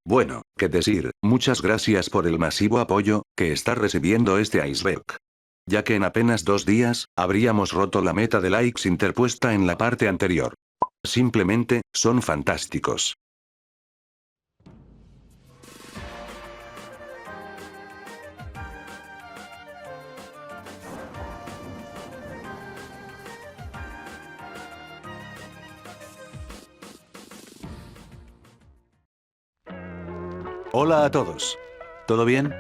Bueno, qué decir, muchas gracias por el masivo apoyo que está recibiendo este iceberg. Ya que en apenas 2 días, habríamos roto la meta de likes interpuesta en la parte anterior. Simplemente, son fantásticos. Hola a todos. ¿Todo bien?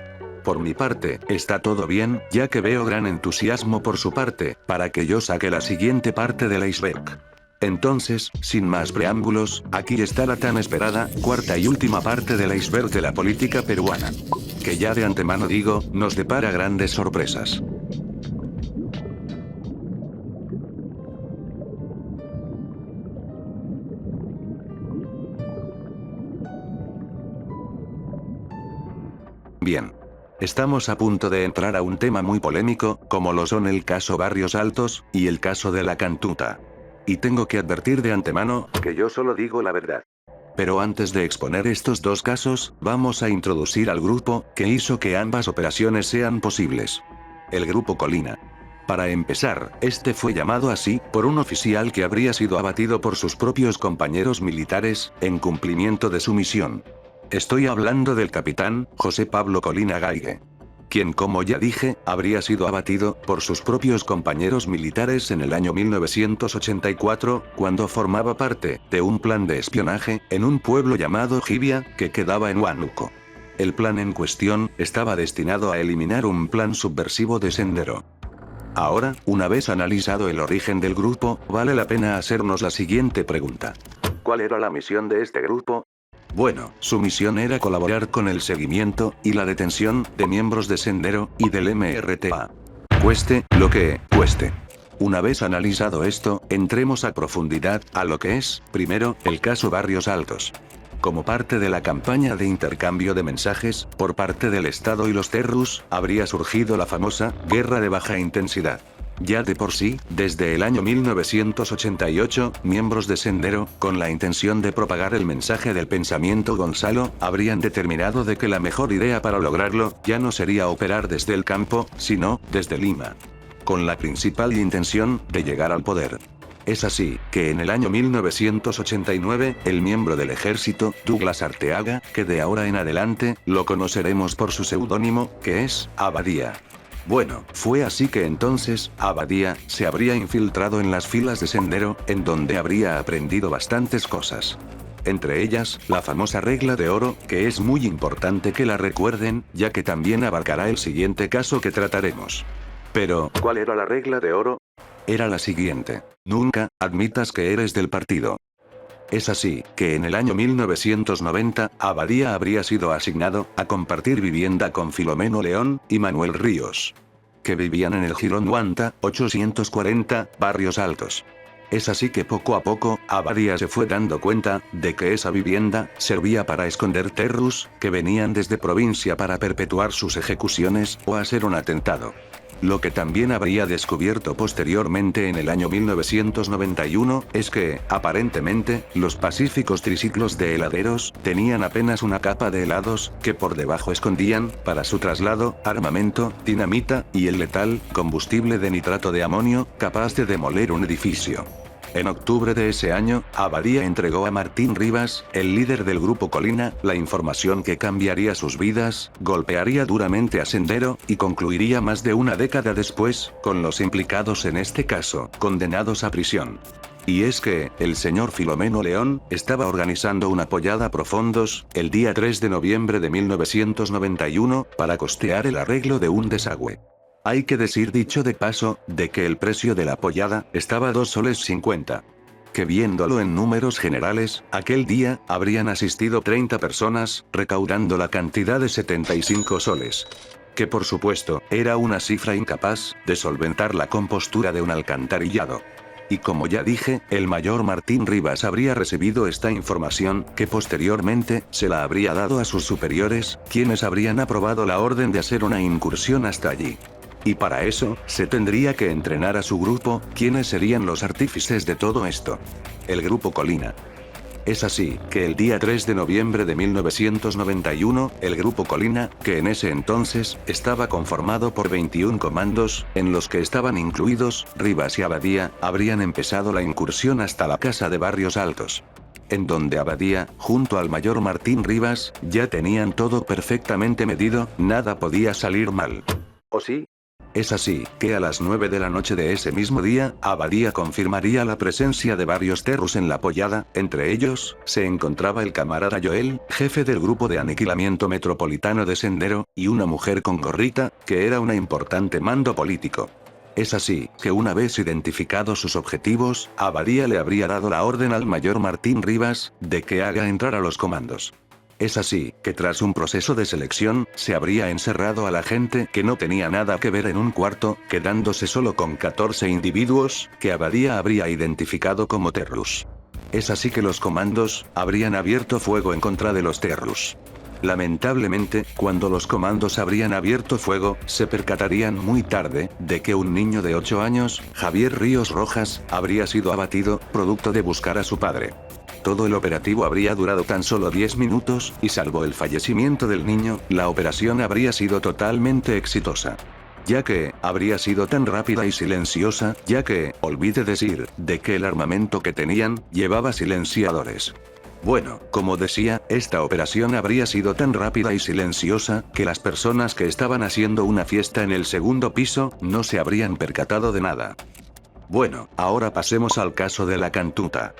Por mi parte, está todo bien, ya que veo gran entusiasmo por su parte, para que yo saque la siguiente parte del iceberg. Entonces, sin más preámbulos, aquí está la tan esperada, cuarta y última parte del iceberg de la política peruana. Que ya de antemano digo, nos depara grandes sorpresas. Bien. Estamos a punto de entrar a un tema muy polémico, como lo son el caso Barrios Altos, y el caso de la Cantuta. Y tengo que advertir de antemano, que yo solo digo la verdad. Pero antes de exponer estos dos casos, vamos a introducir al grupo, que hizo que ambas operaciones sean posibles. El Grupo Colina. Para empezar, este fue llamado así, por un oficial que habría sido abatido por sus propios compañeros militares, en cumplimiento de su misión. Estoy hablando del capitán, José Pablo Colina Gaigue. Quien, como ya dije, habría sido abatido por sus propios compañeros militares en el año 1984, cuando formaba parte de un plan de espionaje, en un pueblo llamado Jibia, que quedaba en Huánuco. El plan en cuestión, estaba destinado a eliminar un plan subversivo de Sendero. Ahora, una vez analizado el origen del grupo, vale la pena hacernos la siguiente pregunta. ¿Cuál era la misión de este grupo? Bueno, su misión era colaborar con el seguimiento y la detención de miembros de Sendero y del MRTA. Cueste lo que cueste. Una vez analizado esto, entremos a profundidad a lo que es, primero, el caso Barrios Altos. Como parte de la campaña de intercambio de mensajes, por parte del Estado y los terrus, habría surgido la famosa guerra de baja intensidad. Ya de por sí, desde el año 1988, miembros de Sendero, con la intención de propagar el mensaje del pensamiento Gonzalo, habrían determinado de que la mejor idea para lograrlo, ya no sería operar desde el campo, sino, desde Lima. Con la principal intención, de llegar al poder. Es así, que en el año 1989, el miembro del ejército, Douglas Arteaga, que de ahora en adelante, lo conoceremos por su seudónimo, que es, Abadía. Bueno, fue así que entonces, Abadía, se habría infiltrado en las filas de Sendero, en donde habría aprendido bastantes cosas. Entre ellas, la famosa regla de oro, que es muy importante que la recuerden, ya que también abarcará el siguiente caso que trataremos. Pero, ¿cuál era la regla de oro? Era la siguiente. Nunca, admitas que eres del partido. Es así, que en el año 1990, Abadía habría sido asignado a compartir vivienda con Filomeno León y Manuel Ríos. Que vivían en el Jirón Huanta, 840, Barrios Altos. Es así que poco a poco, Abadía se fue dando cuenta de que esa vivienda servía para esconder terrus que venían desde provincia para perpetuar sus ejecuciones o hacer un atentado. Lo que también habría descubierto posteriormente en el año 1991, es que, aparentemente, los pacíficos triciclos de heladeros, tenían apenas una capa de helados, que por debajo escondían, para su traslado, armamento, dinamita, y el letal, combustible de nitrato de amonio, capaz de demoler un edificio. En octubre de ese año, Abadía entregó a Martín Rivas, el líder del Grupo Colina, la información que cambiaría sus vidas, golpearía duramente a Sendero, y concluiría más de una década después, con los implicados en este caso, condenados a prisión. Y es que, el señor Filomeno León, estaba organizando una pollada pro fondos, el día 3 de noviembre de 1991, para costear el arreglo de un desagüe. Hay que decir dicho de paso, de que el precio de la pollada, estaba 2,50 soles. Que viéndolo en números generales, aquel día, habrían asistido 30 personas, recaudando la cantidad de 75 soles. Que por supuesto, era una cifra incapaz, de solventar la compostura de un alcantarillado. Y como ya dije, el mayor Martín Rivas habría recibido esta información, que posteriormente, se la habría dado a sus superiores, quienes habrían aprobado la orden de hacer una incursión hasta allí. Y para eso, se tendría que entrenar a su grupo, quienes serían los artífices de todo esto. El Grupo Colina. Es así, que el día 3 de noviembre de 1991, el Grupo Colina, que en ese entonces, estaba conformado por 21 comandos, en los que estaban incluidos, Rivas y Abadía, habrían empezado la incursión hasta la casa de Barrios Altos. En donde Abadía, junto al mayor Martín Rivas, ya tenían todo perfectamente medido, nada podía salir mal. ¿O sí? Es así, que a las 9 de la noche de ese mismo día, Abadía confirmaría la presencia de varios terrus en la pollada, entre ellos, se encontraba el camarada Joel, jefe del grupo de aniquilamiento metropolitano de Sendero, y una mujer con gorrita, que era una importante mando político. Es así, que una vez identificados sus objetivos, Abadía le habría dado la orden al mayor Martín Rivas, de que haga entrar a los comandos. Es así, que tras un proceso de selección, se habría encerrado a la gente que no tenía nada que ver en un cuarto, quedándose solo con 14 individuos, que Abadía habría identificado como terrus. Es así que los comandos, habrían abierto fuego en contra de los terrus. Lamentablemente, cuando los comandos habrían abierto fuego, se percatarían muy tarde, de que un niño de 8 años, Javier Ríos Rojas, habría sido abatido, producto de buscar a su padre. Todo el operativo habría durado tan solo 10 minutos, y salvo el fallecimiento del niño, la operación habría sido totalmente exitosa. Ya que, habría sido tan rápida y silenciosa, ya que, olvide decir, de que el armamento que tenían, llevaba silenciadores. Bueno, como decía, esta operación habría sido tan rápida y silenciosa, que las personas que estaban haciendo una fiesta en el segundo piso, no se habrían percatado de nada. Bueno, ahora pasemos al caso de la Cantuta.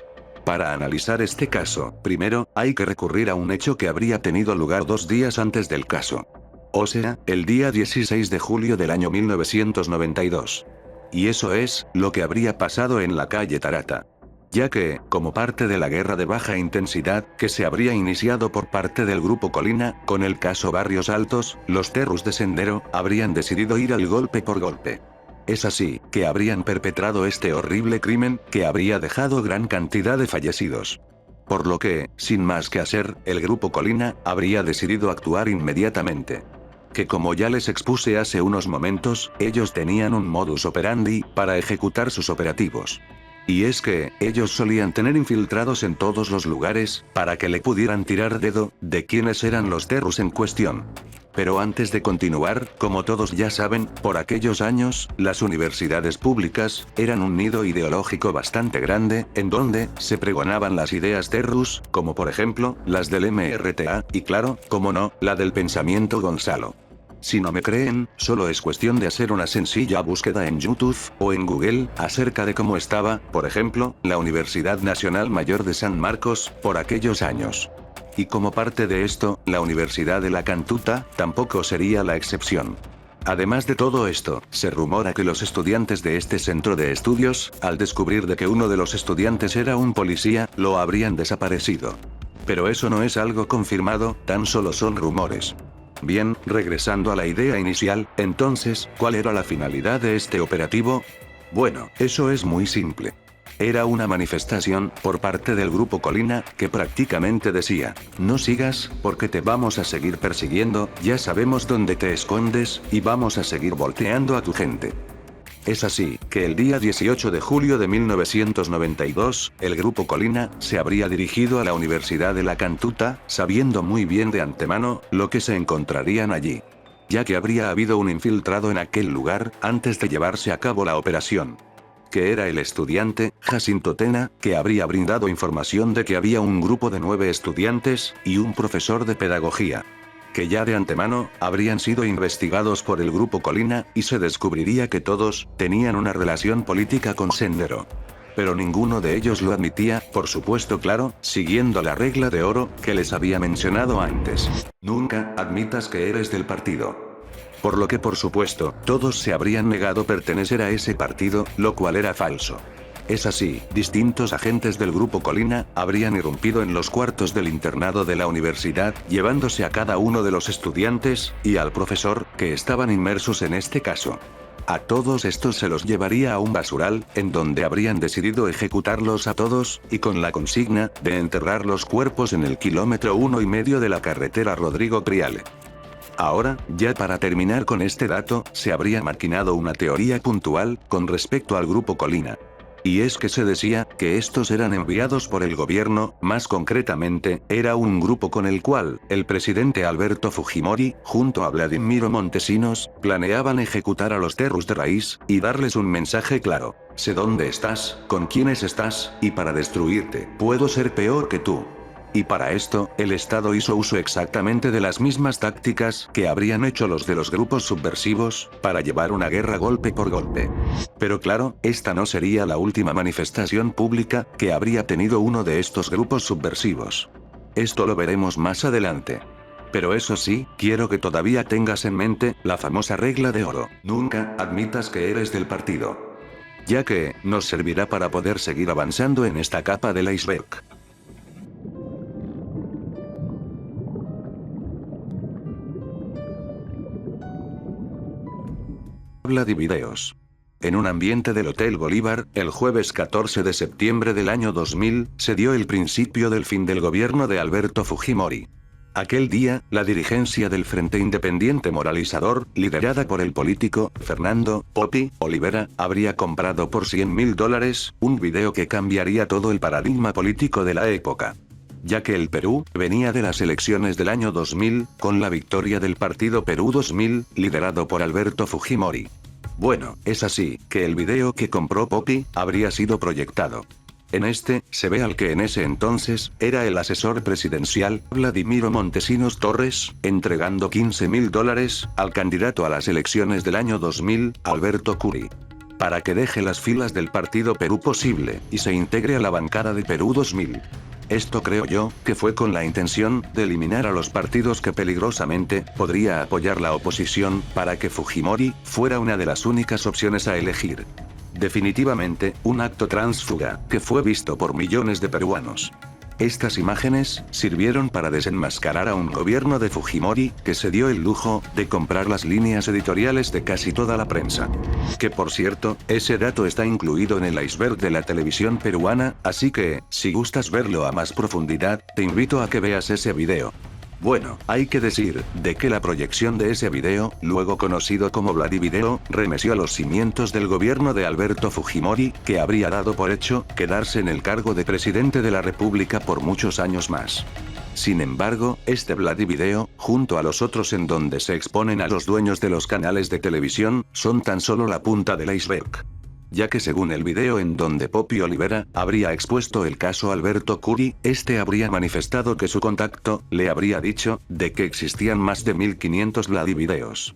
Para analizar este caso, primero, hay que recurrir a un hecho que habría tenido lugar 2 días antes del caso. O sea, el día 16 de julio del año 1992. Y eso es, lo que habría pasado en la calle Tarata. Ya que, como parte de la guerra de baja intensidad, que se habría iniciado por parte del Grupo Colina, con el caso Barrios Altos, los terrus de Sendero, habrían decidido ir al golpe por golpe. Es así, que habrían perpetrado este horrible crimen, que habría dejado gran cantidad de fallecidos. Por lo que, sin más que hacer, el Grupo Colina, habría decidido actuar inmediatamente. Que como ya les expuse hace unos momentos, ellos tenían un modus operandi, para ejecutar sus operativos. Y es que, ellos solían tener infiltrados en todos los lugares, para que le pudieran tirar dedo, de quiénes eran los terrus en cuestión. Pero antes de continuar, como todos ya saben, por aquellos años, las universidades públicas, eran un nido ideológico bastante grande, en donde, se pregonaban las ideas terrus, como por ejemplo, las del MRTA, y claro, como no, la del pensamiento Gonzalo. Si no me creen, solo es cuestión de hacer una sencilla búsqueda en YouTube, o en Google, acerca de cómo estaba, por ejemplo, la Universidad Nacional Mayor de San Marcos, por aquellos años. Y como parte de esto, la Universidad de la Cantuta, tampoco sería la excepción. Además de todo esto, se rumora que los estudiantes de este centro de estudios, al descubrir de que uno de los estudiantes era un policía, lo habrían desaparecido. Pero eso no es algo confirmado, tan solo son rumores. Bien, regresando a la idea inicial, entonces, ¿cuál era la finalidad de este operativo? Bueno, eso es muy simple. Era una manifestación, por parte del Grupo Colina, que prácticamente decía, no sigas, porque te vamos a seguir persiguiendo, ya sabemos dónde te escondes, y vamos a seguir volteando a tu gente. Es así, que el día 18 de julio de 1992, el Grupo Colina, se habría dirigido a la Universidad de la Cantuta, sabiendo muy bien de antemano, lo que se encontrarían allí. Ya que habría habido un infiltrado en aquel lugar, antes de llevarse a cabo la operación. Que era el estudiante, Jacinto Tena, que habría brindado información de que había un grupo de 9 estudiantes, y un profesor de pedagogía. Que ya de antemano, habrían sido investigados por el Grupo Colina, y se descubriría que todos, tenían una relación política con Sendero. Pero ninguno de ellos lo admitía, por supuesto claro, siguiendo la regla de oro, que les había mencionado antes. Nunca, admitas que eres del partido. Por lo que por supuesto, todos se habrían negado pertenecer a ese partido, lo cual era falso. Es así, distintos agentes del Grupo Colina, habrían irrumpido en los cuartos del internado de la universidad, llevándose a cada uno de los estudiantes, y al profesor, que estaban inmersos en este caso. A todos estos se los llevaría a un basural, en donde habrían decidido ejecutarlos a todos, y con la consigna, de enterrar los cuerpos en el kilómetro 1,5 de la carretera Rodrigo Priale. Ahora, ya para terminar con este dato, se habría maquinado una teoría puntual, con respecto al Grupo Colina. Y es que se decía que estos eran enviados por el gobierno, más concretamente, era un grupo con el cual el presidente Alberto Fujimori, junto a Vladimiro Montesinos, planeaban ejecutar a los terrus de raíz, y darles un mensaje claro: sé dónde estás, con quiénes estás, y para destruirte, puedo ser peor que tú. Y para esto, el Estado hizo uso exactamente de las mismas tácticas que habrían hecho los de los grupos subversivos, para llevar una guerra golpe por golpe. Pero claro, esta no sería la última manifestación pública que habría tenido uno de estos grupos subversivos. Esto lo veremos más adelante. Pero eso sí, quiero que todavía tengas en mente la famosa regla de oro: nunca admitas que eres del partido. Ya que, nos servirá para poder seguir avanzando en esta capa del iceberg. Vladivideos. En un ambiente del Hotel Bolívar, el jueves 14 de septiembre del año 2000, se dio el principio del fin del gobierno de Alberto Fujimori. Aquel día, la dirigencia del Frente Independiente Moralizador, liderada por el político Fernando Popi Olivera, habría comprado por $100.000 un video que cambiaría todo el paradigma político de la época. Ya que el Perú venía de las elecciones del año 2000, con la victoria del partido Perú 2000, liderado por Alberto Fujimori. Bueno, es así, que el video que compró Popi habría sido proyectado. En este, se ve al que en ese entonces, era el asesor presidencial, Vladimiro Montesinos Torres, entregando $15.000 al candidato a las elecciones del año 2000, Alberto Curi, para que deje las filas del partido Perú Posible, y se integre a la bancada de Perú 2000. Esto creo yo, que fue con la intención de eliminar a los partidos que peligrosamente podría apoyar la oposición, para que Fujimori fuera una de las únicas opciones a elegir. Definitivamente, un acto tránsfuga, que fue visto por millones de peruanos. Estas imágenes sirvieron para desenmascarar a un gobierno de Fujimori que se dio el lujo de comprar las líneas editoriales de casi toda la prensa. Que por cierto, ese dato está incluido en el iceberg de la televisión peruana, así que, si gustas verlo a más profundidad, te invito a que veas ese video. Bueno, hay que decir, de que la proyección de ese video, luego conocido como Vladivideo, remeció a los cimientos del gobierno de Alberto Fujimori, que habría dado por hecho quedarse en el cargo de presidente de la República por muchos años más. Sin embargo, este Vladivideo, junto a los otros en donde se exponen a los dueños de los canales de televisión, son tan solo la punta del iceberg. Ya que según el video en donde Popi Olivera habría expuesto el caso Alberto Curi, este habría manifestado que su contacto le habría dicho de que existían más de 1500 Vladivideos,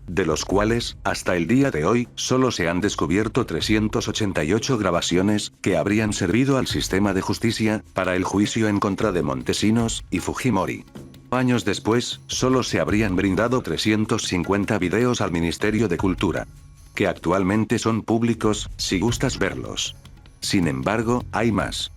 de los cuales, hasta el día de hoy, solo se han descubierto 388 grabaciones, que habrían servido al sistema de justicia, para el juicio en contra de Montesinos y Fujimori. Años después, solo se habrían brindado 350 videos al Ministerio de Cultura, que actualmente son públicos, si gustas verlos. Sin embargo, hay más.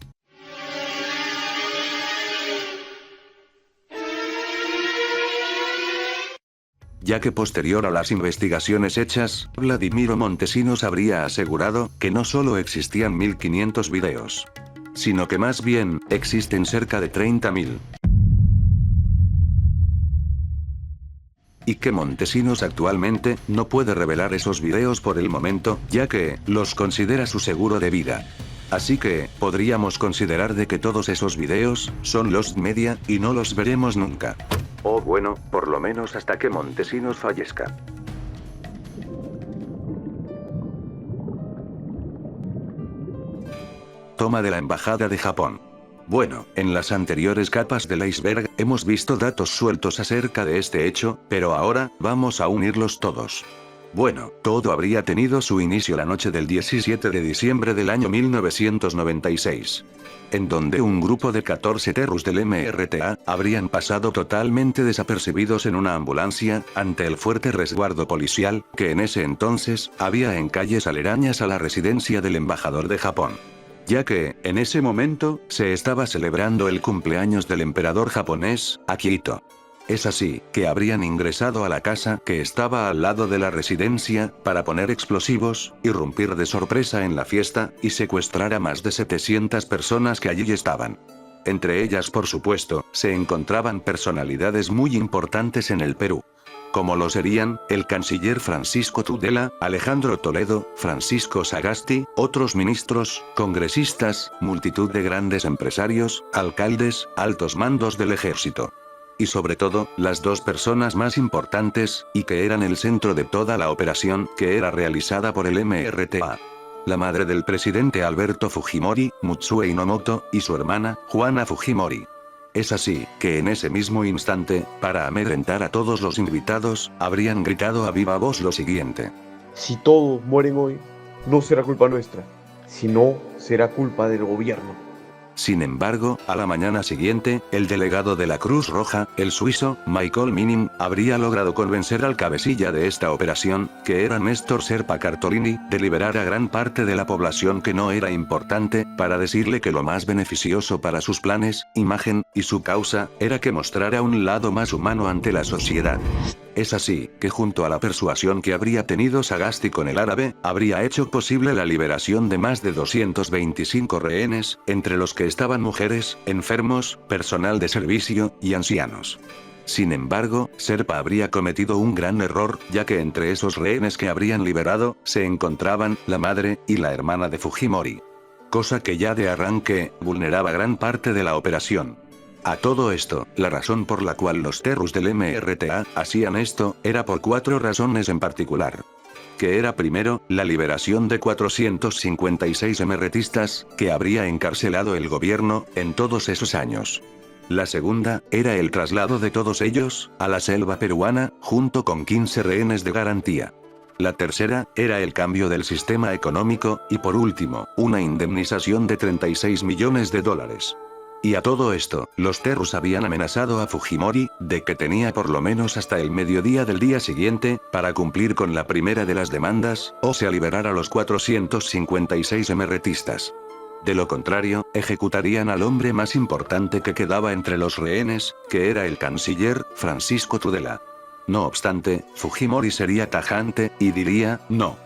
Ya que posterior a las investigaciones hechas, Vladimiro Montesinos habría asegurado que no solo existían 1500 videos, sino que más bien, existen cerca de 30.000. Y que Montesinos actualmente no puede revelar esos videos por el momento, ya que los considera su seguro de vida. Así que, podríamos considerar de que todos esos videos son lost media, y no los veremos nunca. O bueno, por lo menos hasta que Montesinos fallezca. Toma de la Embajada de Japón. Bueno, en las anteriores capas del iceberg, hemos visto datos sueltos acerca de este hecho, pero ahora, vamos a unirlos todos. Bueno, todo habría tenido su inicio la noche del 17 de diciembre del año 1996. En donde un grupo de 14 terrus del MRTA, habrían pasado totalmente desapercibidos en una ambulancia, ante el fuerte resguardo policial, que en ese entonces, había en calles aledañas a la residencia del embajador de Japón. Ya que, en ese momento, se estaba celebrando el cumpleaños del emperador japonés, Akihito. Es así, que habrían ingresado a la casa que estaba al lado de la residencia, para poner explosivos, irrumpir de sorpresa en la fiesta, y secuestrar a más de 700 personas que allí estaban. Entre ellas por supuesto, se encontraban personalidades muy importantes en el Perú. como lo serían, el canciller Francisco Tudela, Alejandro Toledo, Francisco Sagasti, otros ministros, congresistas, multitud de grandes empresarios, alcaldes, altos mandos del ejército. Y sobre todo, las dos personas más importantes, y que eran el centro de toda la operación, que era realizada por el MRTA. La madre del presidente Alberto Fujimori, Mutsue Inomoto, y su hermana, Juana Fujimori. Es así, que en ese mismo instante, para amedrentar a todos los invitados, habrían gritado a viva voz lo siguiente: si todos mueren hoy, no será culpa nuestra, sino será culpa del gobierno. Sin embargo, a la mañana siguiente, el delegado de la Cruz Roja, el suizo, Michael Minim, habría logrado convencer al cabecilla de esta operación, que era Néstor Serpa Cartolini, de liberar a gran parte de la población que no era importante, para decirle que lo más beneficioso para sus planes, imagen, y su causa, era que mostrara un lado más humano ante la sociedad. Es así, que junto a la persuasión que habría tenido Sagasti con el árabe, habría hecho posible la liberación de más de 225 rehenes, entre los que estaban mujeres, enfermos, personal de servicio, y ancianos. Sin embargo, Serpa habría cometido un gran error, ya que entre esos rehenes que habrían liberado, se encontraban, la madre, y la hermana de Fujimori. Cosa que ya de arranque, vulneraba gran parte de la operación. A todo esto, la razón por la cual los terrus del MRTA hacían esto, era por 4 razones en particular. Que era primero, la liberación de 456 MRTistas, que habría encarcelado el gobierno, en todos esos años. La segunda, era el traslado de todos ellos, a la selva peruana, junto con 15 rehenes de garantía. La tercera, era el cambio del sistema económico, y por último, una indemnización de $36 millones. Y a todo esto, los terrus habían amenazado a Fujimori, de que tenía por lo menos hasta el mediodía del día siguiente, para cumplir con la primera de las demandas, o sea liberar a los 456 MRTistas. De lo contrario, ejecutarían al hombre más importante que quedaba entre los rehenes, que era el canciller, Francisco Tudela. No obstante, Fujimori sería tajante, y diría, no.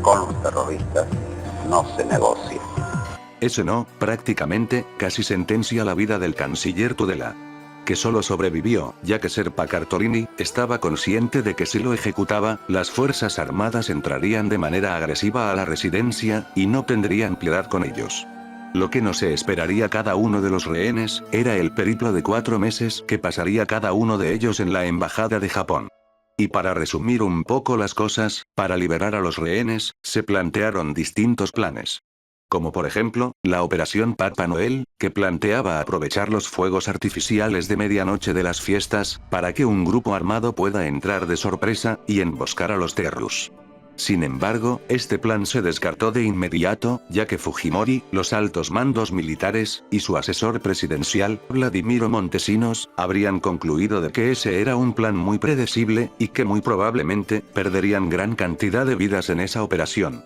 Con los terroristas no se negocia. Ese no, prácticamente, casi sentencia la vida del canciller Tudela. Que solo sobrevivió, ya que Serpa Cartolini estaba consciente de que si lo ejecutaba, las fuerzas armadas entrarían de manera agresiva a la residencia, y no tendrían piedad con ellos. Lo que no se esperaría cada uno de los rehenes, era el periplo de 4 meses que pasaría cada uno de ellos en la embajada de Japón. Y para resumir un poco las cosas, para liberar a los rehenes, se plantearon distintos planes. Como por ejemplo, la Operación Papá Noel, que planteaba aprovechar los fuegos artificiales de medianoche de las fiestas, para que un grupo armado pueda entrar de sorpresa, y emboscar a los terrus. Sin embargo, este plan se descartó de inmediato, ya que Fujimori, los altos mandos militares, y su asesor presidencial, Vladimiro Montesinos, habrían concluido de que ese era un plan muy predecible, y que muy probablemente, perderían gran cantidad de vidas en esa operación.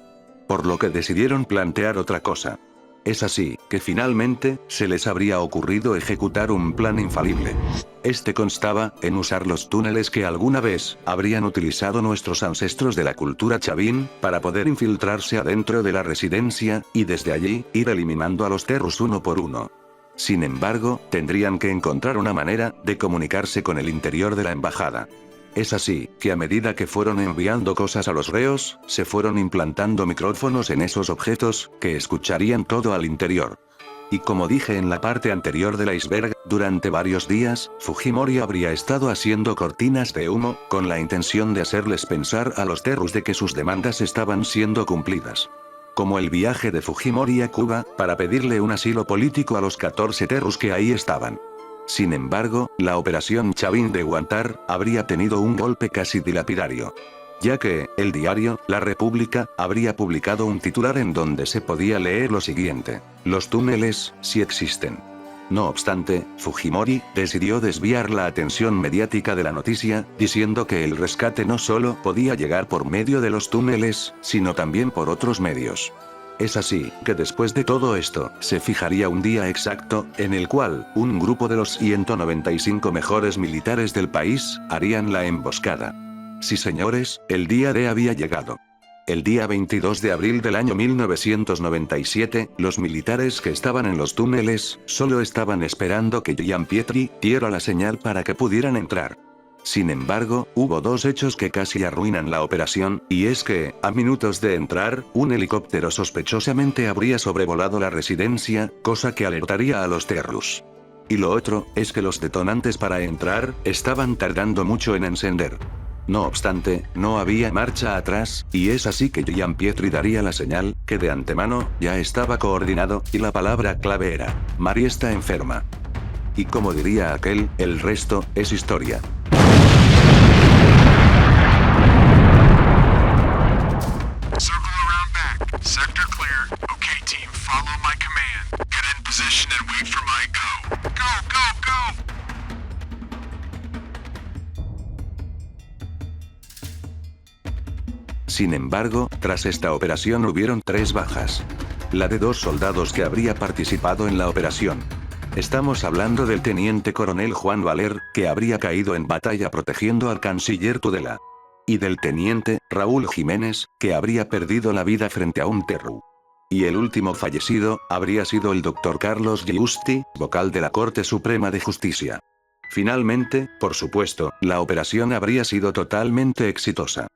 Por lo que decidieron plantear otra cosa. Es así, que finalmente, se les habría ocurrido ejecutar un plan infalible. Este constaba, en usar los túneles que alguna vez, habrían utilizado nuestros ancestros de la cultura chavín, para poder infiltrarse adentro de la residencia, y desde allí, ir eliminando a los terrus uno por uno. Sin embargo, tendrían que encontrar una manera, de comunicarse con el interior de la embajada. Es así, que a medida que fueron enviando cosas a los reos, se fueron implantando micrófonos en esos objetos, que escucharían todo al interior. Y como dije en la parte anterior del iceberg, durante varios días, Fujimori habría estado haciendo cortinas de humo, con la intención de hacerles pensar a los terrus de que sus demandas estaban siendo cumplidas. Como el viaje de Fujimori a Cuba, para pedirle un asilo político a los 14 terrus que ahí estaban. Sin embargo, la operación Chavín de Guantar, habría tenido un golpe casi dilapidario. Ya que, el diario, La República, habría publicado un titular en donde se podía leer lo siguiente: los túneles, sí existen. No obstante, Fujimori, decidió desviar la atención mediática de la noticia, diciendo que el rescate no solo podía llegar por medio de los túneles, sino también por otros medios. Es así, que después de todo esto, se fijaría un día exacto, en el cual, un grupo de los 195 mejores militares del país, harían la emboscada. Sí señores, el día D había llegado. El día 22 de abril del año 1997, los militares que estaban en los túneles, solo estaban esperando que Gianpietri diera la señal para que pudieran entrar. Sin embargo, hubo dos hechos que casi arruinan la operación, y es que, a minutos de entrar, un helicóptero sospechosamente habría sobrevolado la residencia, cosa que alertaría a los Terrus. Y lo otro, es que los detonantes para entrar, estaban tardando mucho en encender. No obstante, no había marcha atrás, y es así que Gianpietri daría la señal, que de antemano, ya estaba coordinado, y la palabra clave era, Mari está enferma. Y como diría aquel, el resto, es historia. Circle around back. Sector clear. Okay, team, follow my command. Get in position and wait for my go. Go, go, go! Sin embargo, tras esta operación hubieron 3 bajas. La de 2 soldados que habría participado en la operación. Estamos hablando del teniente coronel Juan Valer, que habría caído en batalla protegiendo al canciller Tudela. Y del teniente, Raúl Jiménez, que habría perdido la vida frente a un Terru. Y el último fallecido, habría sido el doctor Carlos Giusti, vocal de la Corte Suprema de Justicia. Finalmente, por supuesto, la operación habría sido totalmente exitosa,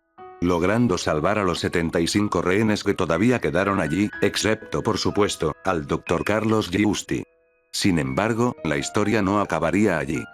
logrando salvar a los 75 rehenes que todavía quedaron allí, excepto por supuesto, al doctor Carlos Giusti. Sin embargo, la historia no acabaría allí.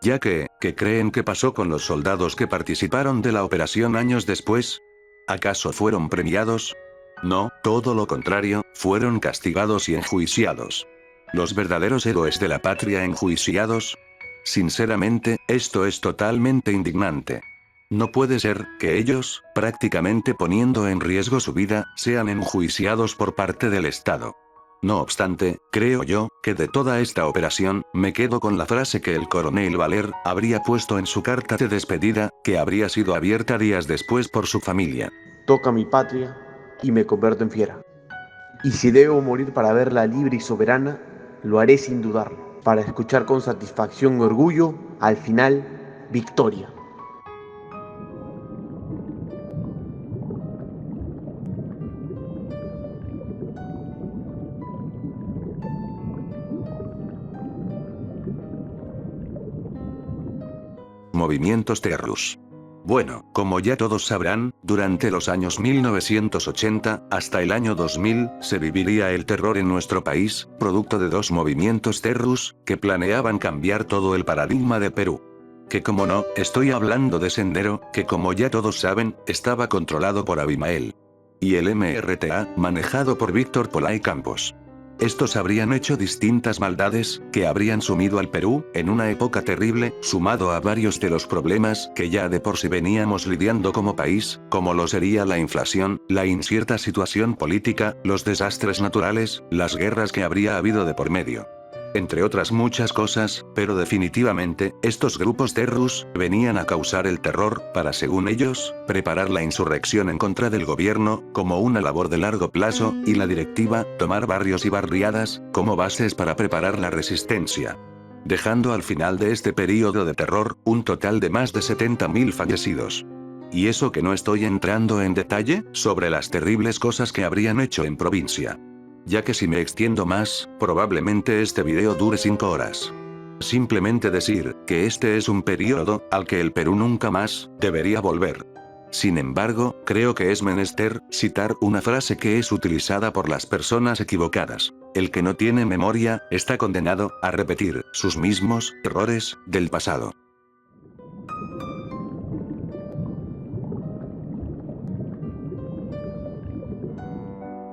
Ya que, ¿qué creen que pasó con los soldados que participaron de la operación años después? ¿Acaso fueron premiados? No, todo lo contrario, fueron castigados y enjuiciados. ¿Los verdaderos héroes de la patria enjuiciados? Sinceramente, esto es totalmente indignante. No puede ser, que ellos, prácticamente poniendo en riesgo su vida, sean enjuiciados por parte del Estado. No obstante, creo yo, que de toda esta operación, me quedo con la frase que el coronel Valer, habría puesto en su carta de despedida, que habría sido abierta días después por su familia. Toca mi patria y me convierto en fiera. Y si debo morir para verla libre y soberana, lo haré sin dudarlo, para escuchar con satisfacción y orgullo, al final, victoria. Movimientos Terrus. Bueno, como ya todos sabrán, durante los años 1980, hasta el año 2000, se viviría el terror en nuestro país, producto de 2 movimientos Terrus, que planeaban cambiar todo el paradigma de Perú. Que como no, estoy hablando de Sendero, que como ya todos saben, estaba controlado por Abimael. Y el MRTA, manejado por Víctor Polay Campos. Estos habrían hecho distintas maldades, que habrían sumido al Perú, en una época terrible, sumado a varios de los problemas que ya de por sí veníamos lidiando como país, como lo sería la inflación, la incierta situación política, los desastres naturales, las guerras que habría habido de por medio. Entre otras muchas cosas, pero definitivamente, estos grupos Terrus, venían a causar el terror, para según ellos, preparar la insurrección en contra del gobierno, como una labor de largo plazo, y la directiva, tomar barrios y barriadas, como bases para preparar la resistencia. Dejando al final de este período de terror, un total de más de 70.000 fallecidos. Y eso que no estoy entrando en detalle, sobre las terribles cosas que habrían hecho en provincia. Ya que si me extiendo más, probablemente este video dure 5 horas. Simplemente decir, que este es un periodo, al que el Perú nunca más, debería volver. Sin embargo, creo que es menester, citar una frase que es utilizada por las personas equivocadas. El que no tiene memoria, está condenado, a repetir, sus mismos, errores, del pasado.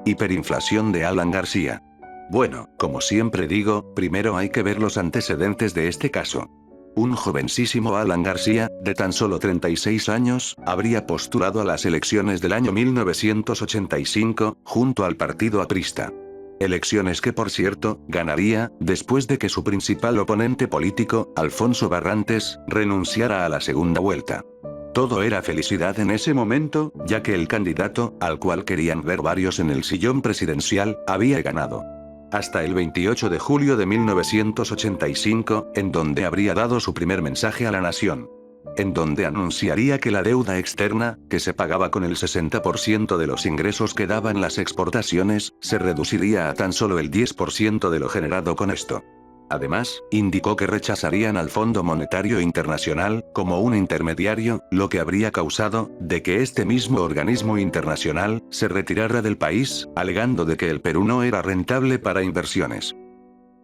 Hiperinflación de Alan García. Bueno, como siempre digo, primero hay que ver los antecedentes de este caso. Un jovencísimo Alan García, de tan solo 36 años, habría postulado a las elecciones del año 1985, junto al partido aprista. Elecciones que por cierto, ganaría, después de que su principal oponente político, Alfonso Barrantes, renunciara a la segunda vuelta. Todo era felicidad en ese momento, ya que el candidato, al cual querían ver varios en el sillón presidencial, había ganado. Hasta el 28 de julio de 1985, en donde habría dado su primer mensaje a la nación. En donde anunciaría que la deuda externa, que se pagaba con el 60% de los ingresos que daban las exportaciones, se reduciría a tan solo el 10% de lo generado con esto. Además, indicó que rechazarían al Fondo Monetario Internacional como un intermediario, lo que habría causado de que este mismo organismo internacional se retirara del país, alegando de que el Perú no era rentable para inversiones.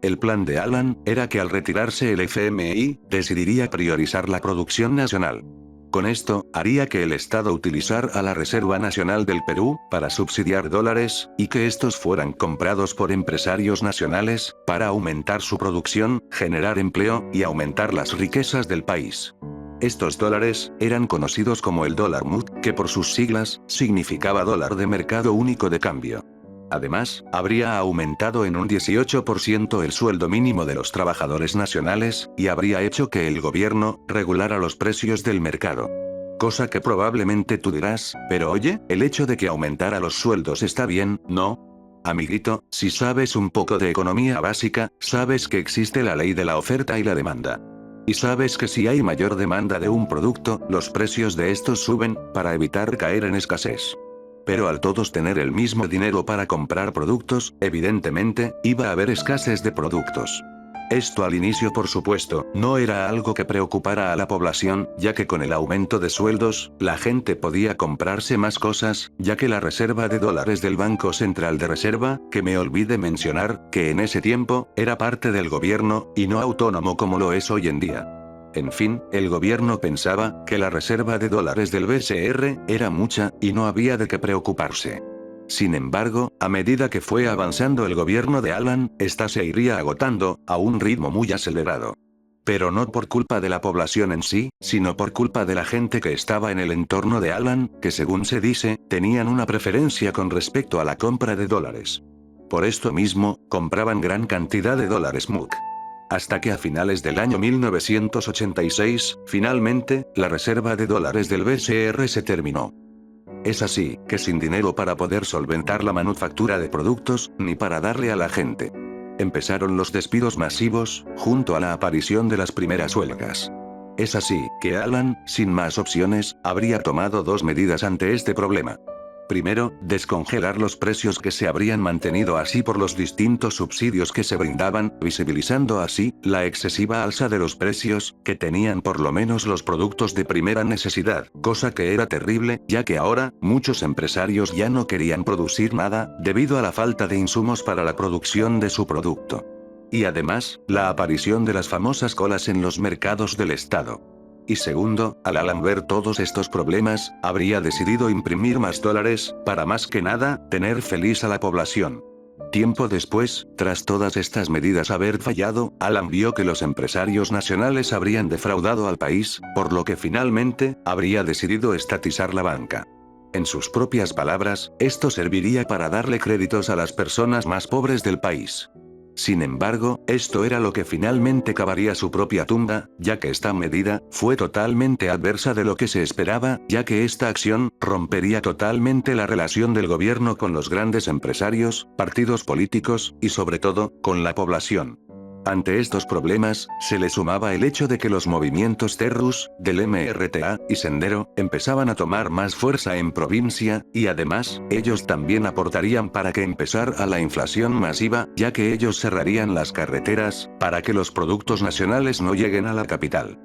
El plan de Alan era que al retirarse el FMI, decidiría priorizar la producción nacional. Con esto, haría que el Estado utilizara a la Reserva Nacional del Perú para subsidiar dólares, y que estos fueran comprados por empresarios nacionales, para aumentar su producción, generar empleo, y aumentar las riquezas del país. Estos dólares eran conocidos como el dólar MUD, que por sus siglas, significaba dólar de mercado único de cambio. Además, habría aumentado en un 18% el sueldo mínimo de los trabajadores nacionales, y habría hecho que el gobierno regulara los precios del mercado. Cosa que probablemente tú dirás, pero oye, el hecho de que aumentara los sueldos está bien, ¿no? Amiguito, si sabes un poco de economía básica, sabes que existe la ley de la oferta y la demanda. Y sabes que si hay mayor demanda de un producto, los precios de estos suben, para evitar caer en escasez. Pero al todos tener el mismo dinero para comprar productos, evidentemente, iba a haber escasez de productos. Esto al inicio, por supuesto, no era algo que preocupara a la población, ya que con el aumento de sueldos, la gente podía comprarse más cosas, ya que la reserva de dólares del Banco Central de Reserva, que me olvidé mencionar, que en ese tiempo, era parte del gobierno, y no autónomo como lo es hoy en día. En fin, el gobierno pensaba que la reserva de dólares del BCR era mucha, y no había de qué preocuparse. Sin embargo, a medida que fue avanzando el gobierno de Alan, esta se iría agotando, a un ritmo muy acelerado. Pero no por culpa de la población en sí, sino por culpa de la gente que estaba en el entorno de Alan, que según se dice, tenían una preferencia con respecto a la compra de dólares. Por esto mismo, compraban gran cantidad de dólares MUC. Hasta que a finales del año 1986, finalmente, la reserva de dólares del BCR se terminó. Es así, que sin dinero para poder solventar la manufactura de productos, ni para darle a la gente. Empezaron los despidos masivos, junto a la aparición de las primeras huelgas. Es así, que Alan, sin más opciones, habría tomado dos medidas ante este problema. Primero, descongelar los precios que se habrían mantenido así por los distintos subsidios que se brindaban, visibilizando así, la excesiva alza de los precios, que tenían por lo menos los productos de primera necesidad, cosa que era terrible, ya que ahora, muchos empresarios ya no querían producir nada, debido a la falta de insumos para la producción de su producto. Y además, la aparición de las famosas colas en los mercados del Estado. Y segundo, al Alan ver todos estos problemas, habría decidido imprimir más dólares, para más que nada, tener feliz a la población. Tiempo después, tras todas estas medidas haber fallado, Alan vio que los empresarios nacionales habrían defraudado al país, por lo que finalmente, habría decidido estatizar la banca. En sus propias palabras, esto serviría para darle créditos a las personas más pobres del país. Sin embargo, esto era lo que finalmente cavaría su propia tumba, ya que esta medida fue totalmente adversa de lo que se esperaba, ya que esta acción rompería totalmente la relación del gobierno con los grandes empresarios, partidos políticos, y sobre todo, con la población. Ante estos problemas, se le sumaba el hecho de que los movimientos terrus, del MRTA, y Sendero, empezaban a tomar más fuerza en provincia, y además, ellos también aportarían para que empezara la inflación masiva, ya que ellos cerrarían las carreteras, para que los productos nacionales no lleguen a la capital.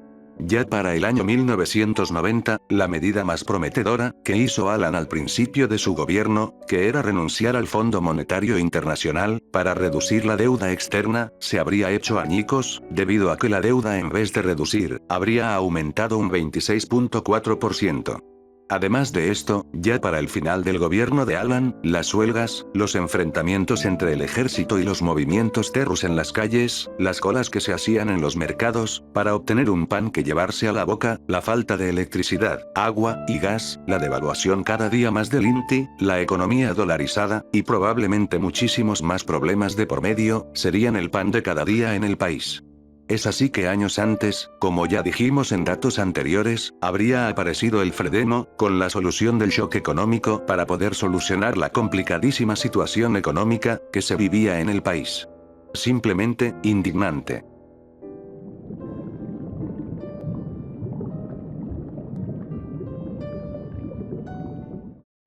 Ya para el año 1990, la medida más prometedora, que hizo Alan al principio de su gobierno, que era renunciar al Fondo Monetario Internacional, para reducir la deuda externa, se habría hecho añicos, debido a que la deuda en vez de reducir, habría aumentado un 26.4%. Además de esto, ya para el final del gobierno de Alan, las huelgas, los enfrentamientos entre el ejército y los movimientos terrus en las calles, las colas que se hacían en los mercados, para obtener un pan que llevarse a la boca, la falta de electricidad, agua y gas, la devaluación cada día más del INTI, la economía dolarizada, y probablemente muchísimos más problemas de por medio, serían el pan de cada día en el país. Es así que años antes, como ya dijimos en datos anteriores, habría aparecido el Fredemo, con la solución del shock económico para poder solucionar la complicadísima situación económica que se vivía en el país. Simplemente, indignante.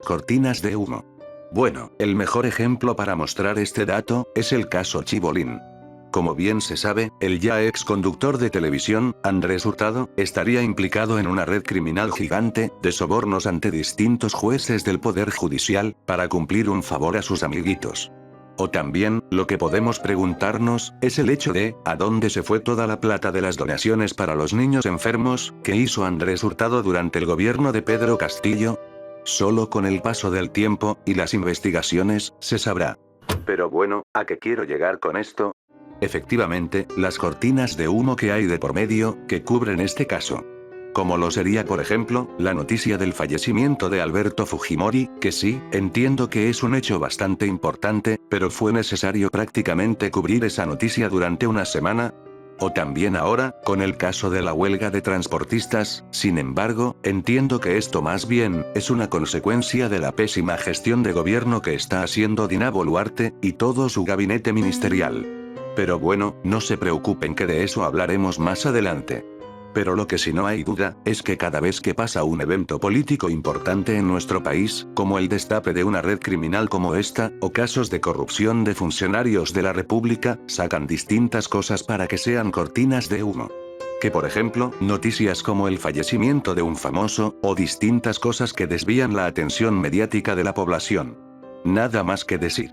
Cortinas de humo. Bueno, el mejor ejemplo para mostrar este dato, es el caso Chibolín. Como bien se sabe, el ya ex conductor de televisión, Andrés Hurtado, estaría implicado en una red criminal gigante, de sobornos ante distintos jueces del Poder Judicial, para cumplir un favor a sus amiguitos. O también, lo que podemos preguntarnos, es el hecho de, ¿a dónde se fue toda la plata de las donaciones para los niños enfermos, que hizo Andrés Hurtado durante el gobierno de Pedro Castillo? Solo con el paso del tiempo, y las investigaciones, se sabrá. Pero bueno, ¿a qué quiero llegar con esto? Efectivamente, las cortinas de humo que hay de por medio, que cubren este caso. Como lo sería por ejemplo, la noticia del fallecimiento de Alberto Fujimori, que sí, entiendo que es un hecho bastante importante, pero fue necesario prácticamente cubrir esa noticia durante una semana. O también ahora, con el caso de la huelga de transportistas, sin embargo, entiendo que esto más bien, es una consecuencia de la pésima gestión de gobierno que está haciendo Dina Boluarte, y todo su gabinete ministerial. Pero bueno, no se preocupen que de eso hablaremos más adelante. Pero lo que sí no hay duda, es que cada vez que pasa un evento político importante en nuestro país, como el destape de una red criminal como esta, o casos de corrupción de funcionarios de la República, sacan distintas cosas para que sean cortinas de humo. Que por ejemplo, noticias como el fallecimiento de un famoso, o distintas cosas que desvían la atención mediática de la población. Nada más que decir.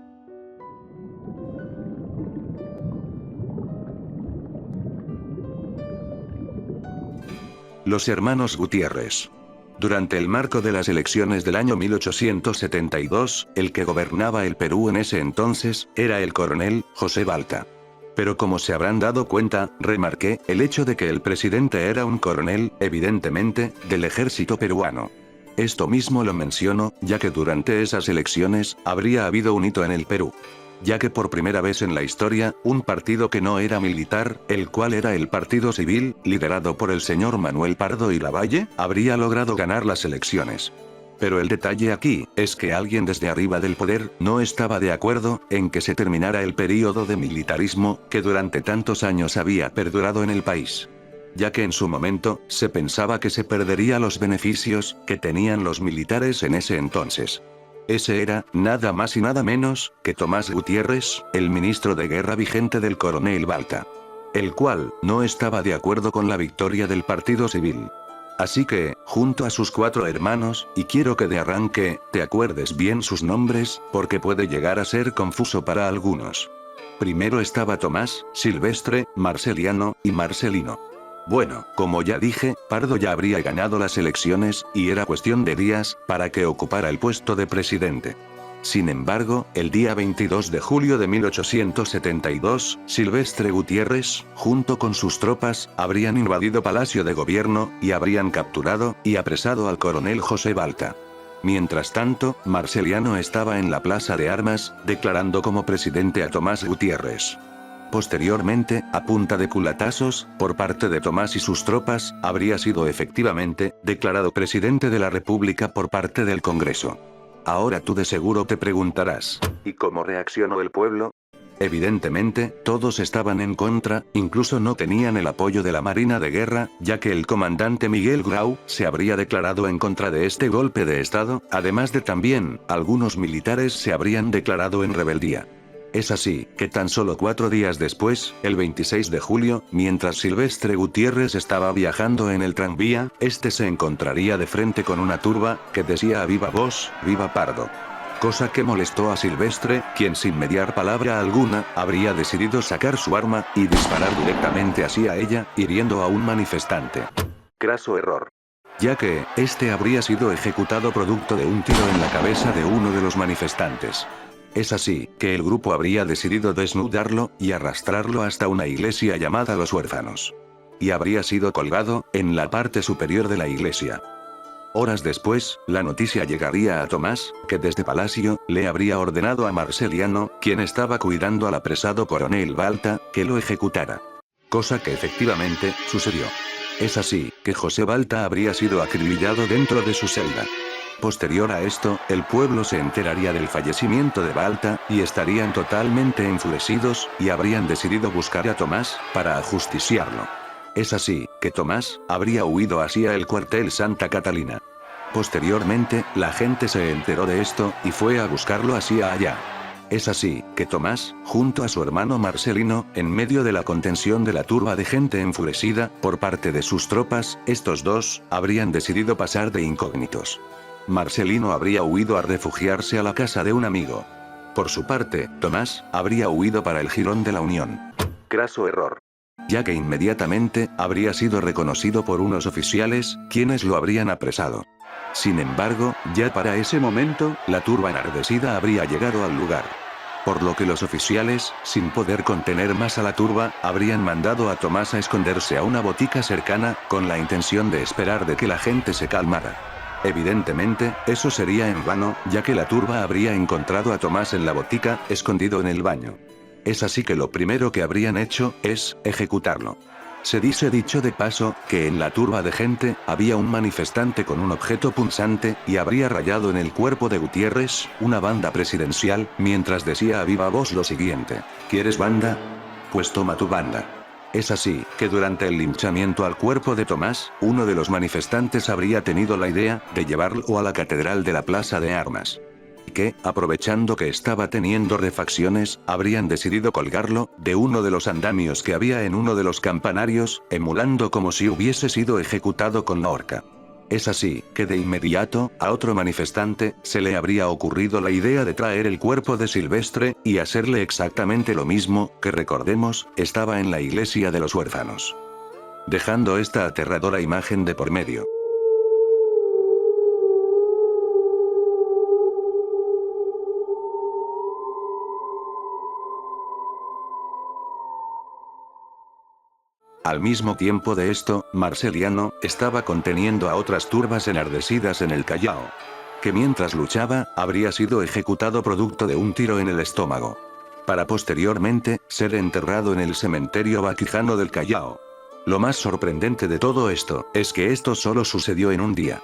Los hermanos Gutiérrez. Durante el marco de las elecciones del año 1872, el que gobernaba el Perú en ese entonces, era el coronel José Balta. Pero como se habrán dado cuenta, remarqué, el hecho de que el presidente era un coronel, evidentemente, del ejército peruano. Esto mismo lo menciono, ya que durante esas elecciones, habría habido un hito en el Perú. Ya que por primera vez en la historia, un partido que no era militar, el cual era el Partido Civil, liderado por el señor Manuel Pardo y Lavalle, habría logrado ganar las elecciones. Pero el detalle aquí, es que alguien desde arriba del poder, no estaba de acuerdo, en que se terminara el período de militarismo, que durante tantos años había perdurado en el país. Ya que en su momento, se pensaba que se perdería los beneficios, que tenían los militares en ese entonces. Ese era, nada más y nada menos, que Tomás Gutiérrez, el ministro de guerra vigente del coronel Balta. El cual, no estaba de acuerdo con la victoria del Partido Civil. Así que, junto a sus 4 hermanos, y quiero que de arranque, te acuerdes bien sus nombres, porque puede llegar a ser confuso para algunos. Primero estaba Tomás, Silvestre, Marceliano, y Marcelino. Bueno, como ya dije, Pardo ya habría ganado las elecciones, y era cuestión de días, para que ocupara el puesto de presidente. Sin embargo, el día 22 de julio de 1872, Silvestre Gutiérrez, junto con sus tropas, habrían invadido Palacio de Gobierno, y habrían capturado, y apresado al coronel José Balta. Mientras tanto, Marceliano estaba en la Plaza de Armas, declarando como presidente a Tomás Gutiérrez. Posteriormente, a punta de culatazos, por parte de Tomás y sus tropas, habría sido efectivamente, declarado presidente de la República por parte del Congreso. Ahora tú de seguro te preguntarás, ¿y cómo reaccionó el pueblo? Evidentemente, todos estaban en contra, incluso no tenían el apoyo de la Marina de Guerra, ya que el comandante Miguel Grau, se habría declarado en contra de este golpe de Estado, además de también, algunos militares se habrían declarado en rebeldía. Es así, que tan solo 4 días después, el 26 de julio, mientras Silvestre Gutiérrez estaba viajando en el tranvía, este se encontraría de frente con una turba, que decía a viva voz, «¡Viva Pardo!». Cosa que molestó a Silvestre, quien sin mediar palabra alguna, habría decidido sacar su arma, y disparar directamente hacia ella, hiriendo a un manifestante. Craso error. Ya que, este habría sido ejecutado producto de un tiro en la cabeza de uno de los manifestantes. Es así, que el grupo habría decidido desnudarlo, y arrastrarlo hasta una iglesia llamada Los Huérfanos. Y habría sido colgado, en la parte superior de la iglesia. Horas después, la noticia llegaría a Tomás, que desde Palacio, le habría ordenado a Marceliano, quien estaba cuidando al apresado coronel Balta, que lo ejecutara. Cosa que efectivamente, sucedió. Es así, que José Balta habría sido acribillado dentro de su celda. Posterior a esto, el pueblo se enteraría del fallecimiento de Balta, y estarían totalmente enfurecidos, y habrían decidido buscar a Tomás, para ajusticiarlo. Es así, que Tomás, habría huido hacia el cuartel Santa Catalina. Posteriormente, la gente se enteró de esto, y fue a buscarlo hacia allá. Es así, que Tomás, junto a su hermano Marcelino, en medio de la contención de la turba de gente enfurecida por parte de sus tropas, estos dos habrían decidido pasar de incógnitos. Marcelino habría huido a refugiarse a la casa de un amigo. Por su parte, Tomás habría huido para el jirón de la Unión. Craso error, ya que inmediatamente habría sido reconocido por unos oficiales, quienes lo habrían apresado. Sin embargo, ya para ese momento, la turba enardecida habría llegado al lugar. Por lo que los oficiales, sin poder contener más a la turba, habrían mandado a Tomás a esconderse a una botica cercana, con la intención de esperar de que la gente se calmara. Evidentemente, eso sería en vano, ya que la turba habría encontrado a Tomás en la botica, escondido en el baño. Es así que lo primero que habrían hecho, es ejecutarlo. Se dice dicho de paso, que en la turba de gente, había un manifestante con un objeto punzante, y habría rayado en el cuerpo de Gutiérrez, una banda presidencial, mientras decía a viva voz lo siguiente: ¿quieres banda? Pues toma tu banda. Es así, que durante el linchamiento al cuerpo de Tomás, uno de los manifestantes habría tenido la idea, de llevarlo a la catedral de la Plaza de Armas. Que, aprovechando que estaba teniendo refacciones, habrían decidido colgarlo, de uno de los andamios que había en uno de los campanarios, emulando como si hubiese sido ejecutado con la horca. Es así, que de inmediato, a otro manifestante, se le habría ocurrido la idea de traer el cuerpo de Silvestre, y hacerle exactamente lo mismo, que recordemos, estaba en la iglesia de los huérfanos. Dejando esta aterradora imagen de por medio. Al mismo tiempo de esto, Marceliano estaba conteniendo a otras turbas enardecidas en el Callao. Que mientras luchaba, habría sido ejecutado producto de un tiro en el estómago. Para posteriormente, ser enterrado en el cementerio Vaquijano del Callao. Lo más sorprendente de todo esto, es que esto solo sucedió en un día.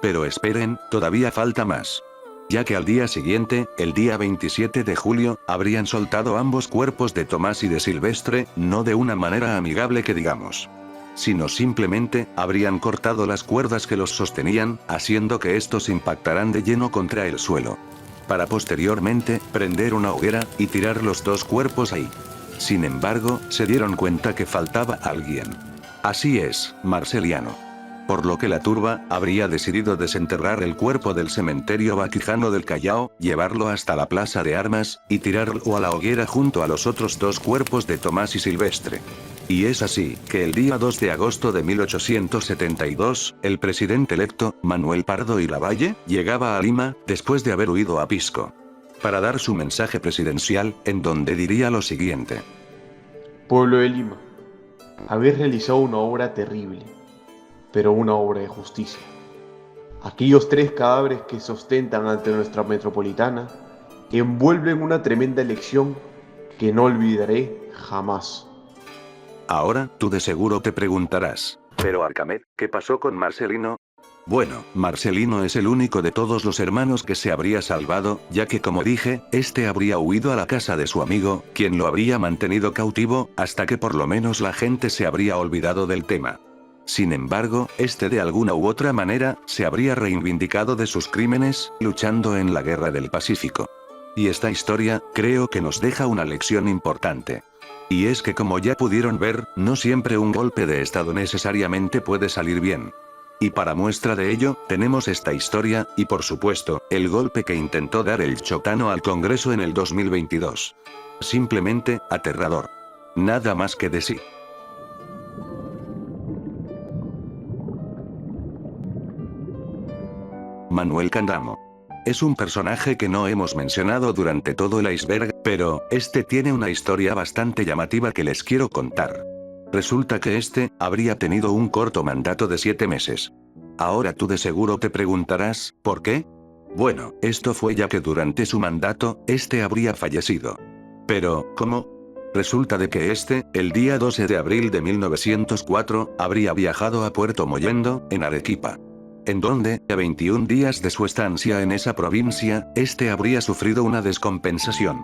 Pero esperen, todavía falta más. Ya que al día siguiente, el día 27 de julio, habrían soltado ambos cuerpos de Tomás y de Silvestre, no de una manera amigable que digamos. Sino simplemente, habrían cortado las cuerdas que los sostenían, haciendo que estos impactaran de lleno contra el suelo. Para posteriormente, prender una hoguera, y tirar los dos cuerpos ahí. Sin embargo, se dieron cuenta que faltaba alguien. Así es, Marceliano. Por lo que la turba habría decidido desenterrar el cuerpo del cementerio Vaquijano del Callao, llevarlo hasta la Plaza de Armas, y tirarlo a la hoguera junto a los otros dos cuerpos de Tomás y Silvestre. Y es así, que el día 2 de agosto de 1872, el presidente electo, Manuel Pardo y Lavalle, llegaba a Lima, después de haber huido a Pisco. Para dar su mensaje presidencial, en donde diría lo siguiente: Pueblo de Lima, habéis realizado una obra terrible, pero una obra de justicia. Aquellos 3 cadáveres que se ostentan ante nuestra metropolitana envuelven una tremenda lección que no olvidaré jamás. Ahora, tú de seguro te preguntarás: pero Arcamed, ¿qué pasó con Marcelino? Bueno, Marcelino es el único de todos los hermanos que se habría salvado, ya que como dije, este habría huido a la casa de su amigo, quien lo habría mantenido cautivo, hasta que por lo menos la gente se habría olvidado del tema. Sin embargo, este de alguna u otra manera, se habría reivindicado de sus crímenes, luchando en la Guerra del Pacífico. Y esta historia, creo que nos deja una lección importante. Y es que como ya pudieron ver, no siempre un golpe de estado necesariamente puede salir bien. Y para muestra de ello, tenemos esta historia, y por supuesto, el golpe que intentó dar el Choctano al Congreso en el 2022. Simplemente, aterrador. Nada más que decir. Manuel Candamo. Es un personaje que no hemos mencionado durante todo el iceberg, pero, este tiene una historia bastante llamativa que les quiero contar. Resulta que este, habría tenido un corto mandato de 7 meses. Ahora tú de seguro te preguntarás, ¿por qué? Bueno, esto fue ya que durante su mandato, este habría fallecido. Pero, ¿cómo? Resulta de que este, el día 12 de abril de 1904, habría viajado a Puerto Mollendo, en Arequipa. En donde, a 21 días de su estancia en esa provincia, este habría sufrido una descompensación.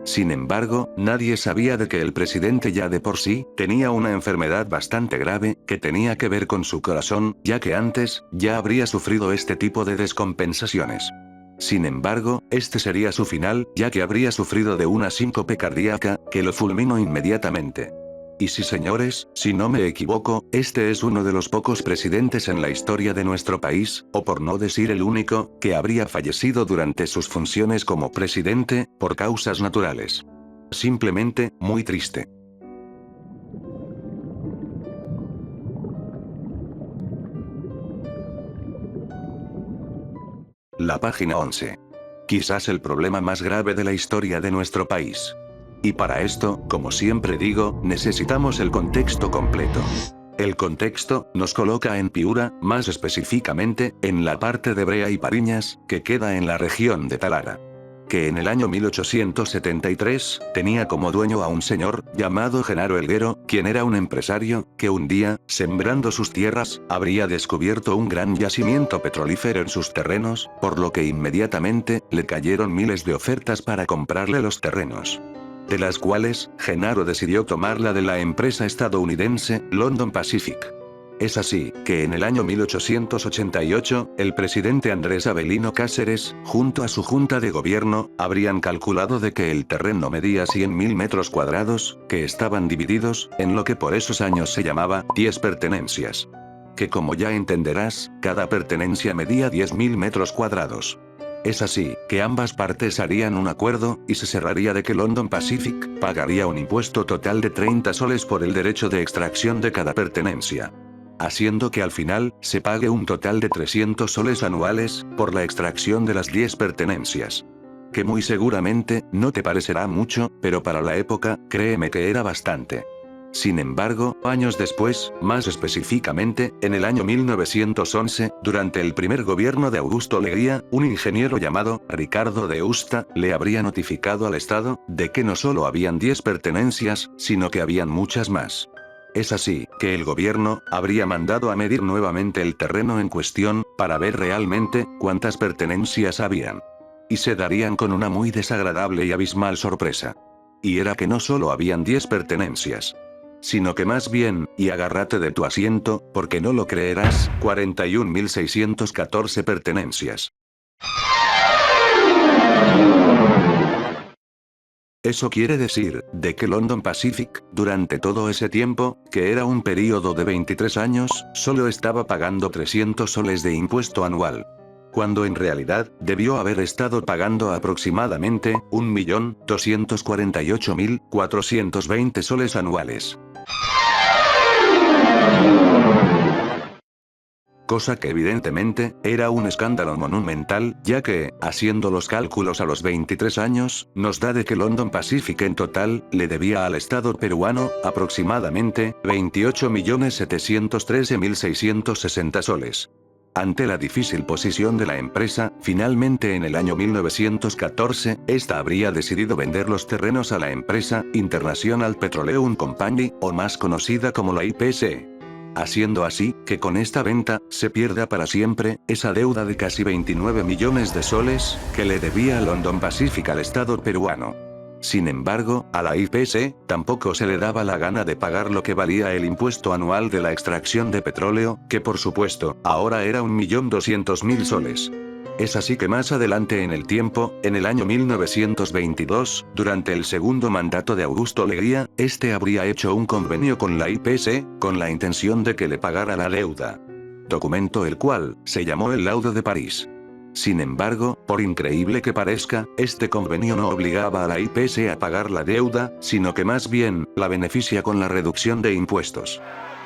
Sin embargo, nadie sabía de que el presidente ya de por sí, tenía una enfermedad bastante grave, que tenía que ver con su corazón, ya que antes, ya habría sufrido este tipo de descompensaciones. Sin embargo, este sería su final, ya que habría sufrido de una síncope cardíaca, que lo fulminó inmediatamente. Y sí, señores, si no me equivoco, este es uno de los pocos presidentes en la historia de nuestro país, o por no decir el único, que habría fallecido durante sus funciones como presidente, por causas naturales. Simplemente, muy triste. La página 11. Quizás el problema más grave de la historia de nuestro país. Y para esto, como siempre digo, necesitamos el contexto completo. El contexto nos coloca en Piura, más específicamente, en la parte de Brea y Pariñas, que queda en la región de Talara. Que en el año 1873, tenía como dueño a un señor, llamado Genaro Helguero, quien era un empresario, que un día, sembrando sus tierras, habría descubierto un gran yacimiento petrolífero en sus terrenos, por lo que inmediatamente, le cayeron miles de ofertas para comprarle los terrenos. De las cuales, Genaro decidió tomar la de la empresa estadounidense, London Pacific. Es así, que en el año 1888, el presidente Andrés Avelino Cáceres, junto a su junta de gobierno, habrían calculado de que el terreno medía 100.000 metros cuadrados, que estaban divididos, en lo que por esos años se llamaba, 10 pertenencias. Que como ya entenderás, cada pertenencia medía 10.000 metros cuadrados. Es así, que ambas partes harían un acuerdo, y se cerraría de que London Pacific pagaría un impuesto total de 30 soles por el derecho de extracción de cada pertenencia. Haciendo que al final, se pague un total de 300 soles anuales, por la extracción de las 10 pertenencias. Que muy seguramente, no te parecerá mucho, pero para la época, créeme que era bastante. Sin embargo, años después, más específicamente, en el año 1911, durante el primer gobierno de Augusto Leguía, un ingeniero llamado Ricardo de Usta, le habría notificado al Estado, de que no solo habían 10 pertenencias, sino que habían muchas más. Es así, que el gobierno, habría mandado a medir nuevamente el terreno en cuestión, para ver realmente, cuántas pertenencias habían. Y se darían con una muy desagradable y abismal sorpresa. Y era que no solo habían 10 pertenencias, sino que más bien, y agárrate de tu asiento, porque no lo creerás, 41.614 pertenencias. Eso quiere decir, de que London Pacific, durante todo ese tiempo, que era un período de 23 años, solo estaba pagando 300 soles de impuesto anual. Cuando en realidad, debió haber estado pagando aproximadamente, 1.248.420 soles anuales. Cosa que evidentemente, era un escándalo monumental, ya que, haciendo los cálculos a los 23 años, nos da de que London Pacific en total, le debía al Estado peruano, aproximadamente, 28.713.660 soles. Ante la difícil posición de la empresa, finalmente en el año 1914, esta habría decidido vender los terrenos a la empresa, International Petroleum Company, o más conocida como la IPC. Haciendo así, que con esta venta, se pierda para siempre, esa deuda de casi 29 millones de soles, que le debía London Pacific al Estado peruano. Sin embargo, a la IPC, tampoco se le daba la gana de pagar lo que valía el impuesto anual de la extracción de petróleo, que por supuesto, ahora era 1.200.000 soles. Es así que más adelante en el tiempo, en el año 1922, durante el segundo mandato de Augusto Leguía, este habría hecho un convenio con la IPC, con la intención de que le pagara la deuda. Documento el cual, se llamó el Laudo de París. Sin embargo, por increíble que parezca, este convenio no obligaba a la IPC a pagar la deuda, sino que más bien, la beneficia con la reducción de impuestos.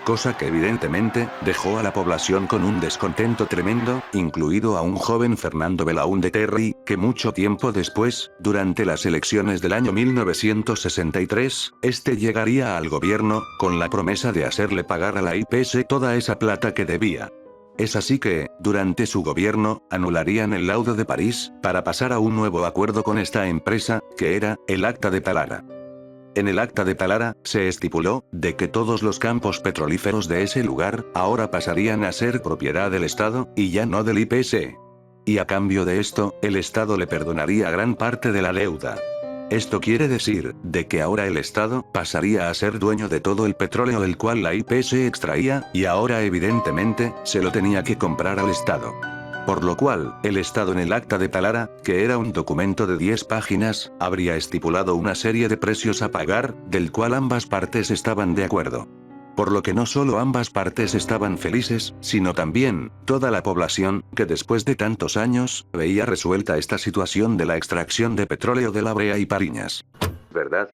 Cosa que evidentemente, dejó a la población con un descontento tremendo, incluido a un joven Fernando Belaúnde Terry, que mucho tiempo después, durante las elecciones del año 1963, este llegaría al gobierno, con la promesa de hacerle pagar a la IPC toda esa plata que debía. Es así que, durante su gobierno, anularían el Laudo de París, para pasar a un nuevo acuerdo con esta empresa, que era, el Acta de Talara. En el Acta de Talara, se estipuló, de que todos los campos petrolíferos de ese lugar, ahora pasarían a ser propiedad del Estado, y ya no del IPC. Y a cambio de esto, el Estado le perdonaría gran parte de la deuda. Esto quiere decir, de que ahora el Estado pasaría a ser dueño de todo el petróleo del cual la IPC extraía, y ahora evidentemente, se lo tenía que comprar al Estado. Por lo cual, el Estado en el acta de Talara, que era un documento de 10 páginas, habría estipulado una serie de precios a pagar, del cual ambas partes estaban de acuerdo. Por lo que no solo ambas partes estaban felices, sino también, toda la población, que después de tantos años, veía resuelta esta situación de la extracción de petróleo de La Brea y Pariñas. ¿Verdad?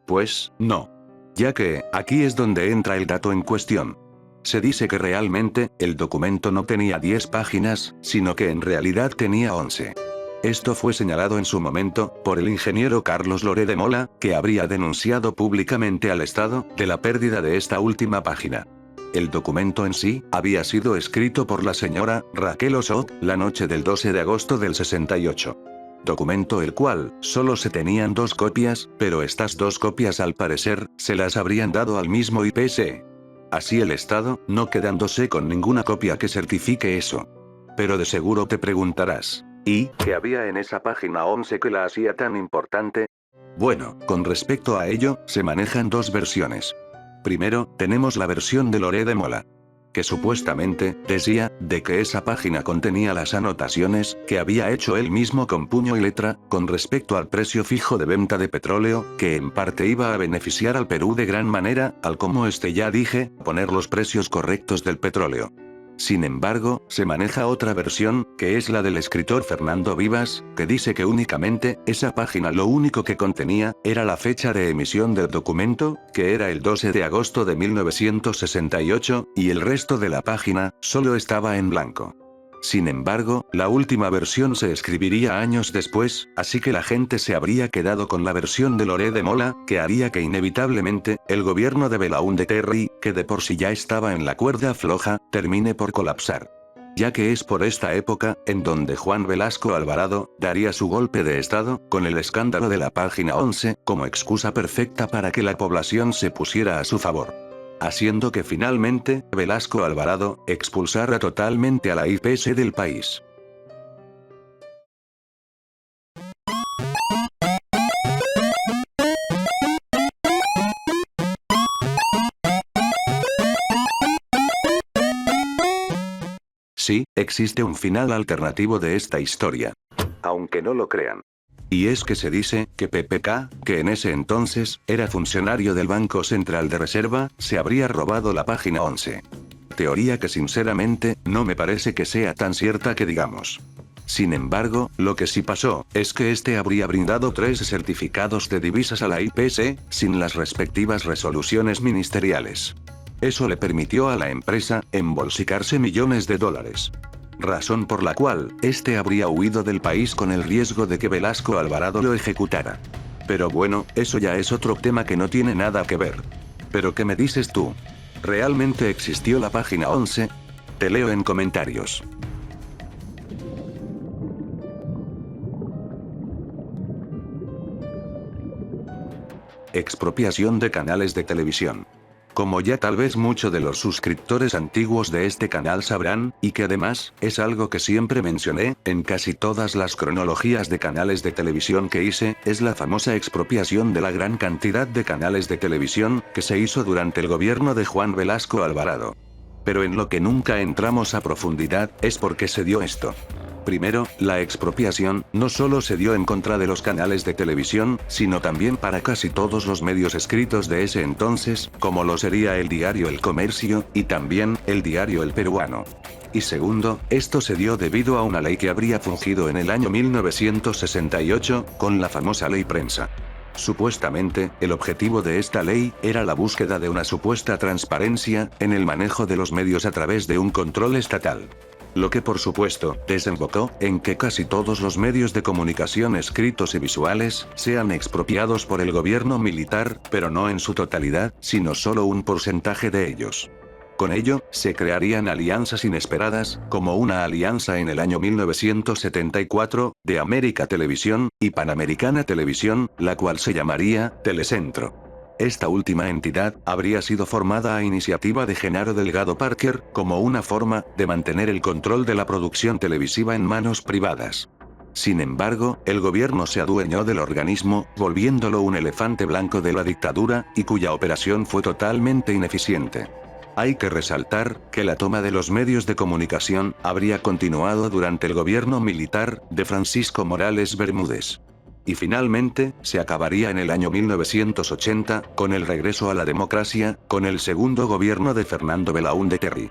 Pues, no. Ya que, aquí es donde entra el dato en cuestión. Se dice que realmente, el documento no tenía 10 páginas, sino que en realidad tenía 11. Esto fue señalado en su momento, por el ingeniero Carlos Loré de Mola, que habría denunciado públicamente al Estado, de la pérdida de esta última página. El documento en sí, había sido escrito por la señora Raquel Osot, la noche del 12 de agosto del 68. Documento el cual, solo se tenían 2 copias, pero estas 2 copias al parecer, se las habrían dado al mismo IPC. Así el Estado, no quedándose con ninguna copia que certifique eso. Pero de seguro te preguntarás, ¿y qué había en esa página 11 que la hacía tan importante? Bueno, con respecto a ello, se manejan 2 versiones. Primero, tenemos la versión de Loré de Mola, que supuestamente, decía, de que esa página contenía las anotaciones, que había hecho él mismo con puño y letra, con respecto al precio fijo de venta de petróleo, que en parte iba a beneficiar al Perú de gran manera, al como ya dije, poner los precios correctos del petróleo. Sin embargo, se maneja otra versión, que es la del escritor Fernando Vivas, que dice que únicamente, esa página lo único que contenía, era la fecha de emisión del documento, que era el 12 de agosto de 1968, y el resto de la página, solo estaba en blanco. Sin embargo, la última versión se escribiría años después, así que la gente se habría quedado con la versión de Loré de Mola, que haría que inevitablemente, el gobierno de Belaúnde Terry, que de por sí ya estaba en la cuerda floja, termine por colapsar. Ya que es por esta época, en donde Juan Velasco Alvarado, daría su golpe de estado, con el escándalo de la página 11, como excusa perfecta para que la población se pusiera a su favor. Haciendo que finalmente, Velasco Alvarado, expulsara totalmente a la IPC del país. Sí, existe un final alternativo de esta historia. Aunque no lo crean. Y es que se dice que PPK, que en ese entonces, era funcionario del Banco Central de Reserva, se habría robado la página 11. Teoría que sinceramente, no me parece que sea tan cierta que digamos. Sin embargo, lo que sí pasó, es que este habría brindado 3 certificados de divisas a la IPC, sin las respectivas resoluciones ministeriales. Eso le permitió a la empresa, embolsicarse millones de dólares. Razón por la cual, este habría huido del país con el riesgo de que Velasco Alvarado lo ejecutara. Pero bueno, eso ya es otro tema que no tiene nada que ver. ¿Pero qué me dices tú? ¿Realmente existió la página 11? Te leo en comentarios. Expropiación de canales de televisión. Como ya tal vez muchos de los suscriptores antiguos de este canal sabrán, y que además, es algo que siempre mencioné, en casi todas las cronologías de canales de televisión que hice, es la famosa expropiación de la gran cantidad de canales de televisión, que se hizo durante el gobierno de Juan Velasco Alvarado. Pero en lo que nunca entramos a profundidad, es por qué se dio esto. Primero, la expropiación, no solo se dio en contra de los canales de televisión, sino también para casi todos los medios escritos de ese entonces, como lo sería el diario El Comercio, y también, el diario El Peruano. Y segundo, esto se dio debido a una ley que habría fungido en el año 1968, con la famosa Ley Prensa. Supuestamente, el objetivo de esta ley, era la búsqueda de una supuesta transparencia, en el manejo de los medios a través de un control estatal. Lo que por supuesto, desembocó, en que casi todos los medios de comunicación escritos y visuales, sean expropiados por el gobierno militar, pero no en su totalidad, sino solo un porcentaje de ellos. Con ello, se crearían alianzas inesperadas, como una alianza en el año 1974, de América Televisión, y Panamericana Televisión, la cual se llamaría, Telecentro. Esta última entidad, habría sido formada a iniciativa de Genaro Delgado Parker, como una forma, de mantener el control de la producción televisiva en manos privadas. Sin embargo, el gobierno se adueñó del organismo, volviéndolo un elefante blanco de la dictadura, y cuya operación fue totalmente ineficiente. Hay que resaltar que la toma de los medios de comunicación habría continuado durante el gobierno militar de Francisco Morales Bermúdez. Y finalmente, se acabaría en el año 1980, con el regreso a la democracia, con el segundo gobierno de Fernando Belaúnde Terry.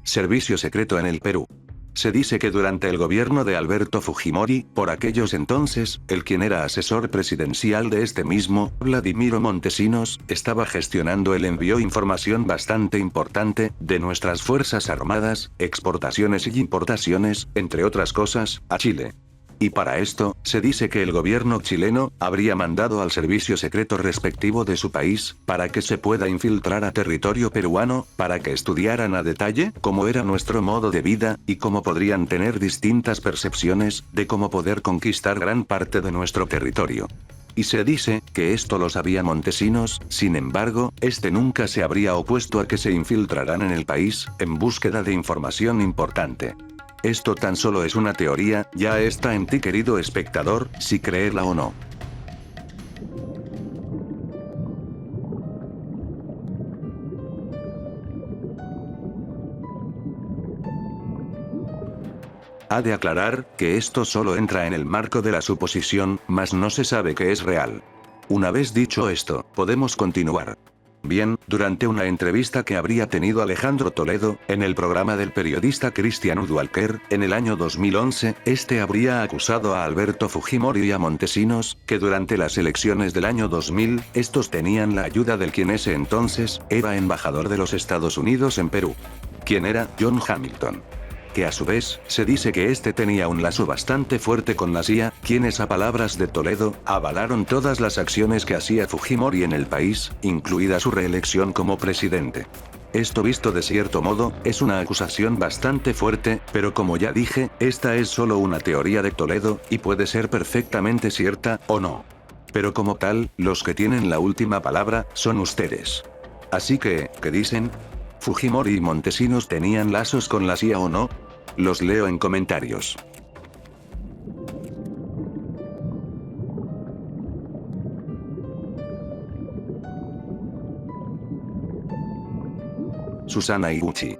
Servicio secreto en el Perú. Se dice que durante el gobierno de Alberto Fujimori, por aquellos entonces, el quien era asesor presidencial de este mismo, Vladimiro Montesinos, estaba gestionando el envío de información bastante importante, de nuestras fuerzas armadas, exportaciones y importaciones, entre otras cosas, a Chile. Y para esto, se dice que el gobierno chileno habría mandado al servicio secreto respectivo de su país, para que se pueda infiltrar a territorio peruano, para que estudiaran a detalle cómo era nuestro modo de vida, y cómo podrían tener distintas percepciones, de cómo poder conquistar gran parte de nuestro territorio. Y se dice que esto lo sabía Montesinos, sin embargo, este nunca se habría opuesto a que se infiltraran en el país, en búsqueda de información importante. Esto tan solo es una teoría, ya está en ti querido espectador, si creerla o no. Ha de aclarar que esto solo entra en el marco de la suposición, mas no se sabe que es real. Una vez dicho esto, podemos continuar. Bien, durante una entrevista que habría tenido Alejandro Toledo, en el programa del periodista Cristian Udwalker, en el año 2011, este habría acusado a Alberto Fujimori y a Montesinos, que durante las elecciones del año 2000, estos tenían la ayuda del quien ese entonces, era embajador de los Estados Unidos en Perú. Quien era John Hamilton. Que a su vez, se dice que este tenía un lazo bastante fuerte con la CIA, quienes a palabras de Toledo, avalaron todas las acciones que hacía Fujimori en el país, incluida su reelección como presidente. Esto visto de cierto modo, es una acusación bastante fuerte, pero como ya dije, esta es solo una teoría de Toledo, y puede ser perfectamente cierta, o no. Pero como tal, los que tienen la última palabra, son ustedes. Así que, ¿qué dicen? ¿Fujimori y Montesinos tenían lazos con la CIA o no? Los leo en comentarios. Susana Higuchi.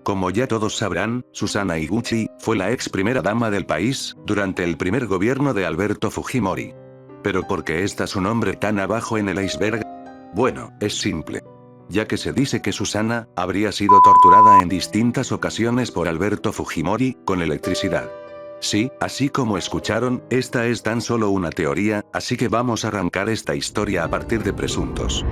Como ya todos sabrán, Susana Higuchi fue la ex primera dama del país, durante el primer gobierno de Alberto Fujimori. ¿Pero por qué está su nombre tan abajo en el iceberg? Bueno, es simple. Ya que se dice que Susana habría sido torturada en distintas ocasiones por Alberto Fujimori, con electricidad. Sí, así como escucharon, esta es tan solo una teoría, así que vamos a arrancar esta historia a partir de presuntos.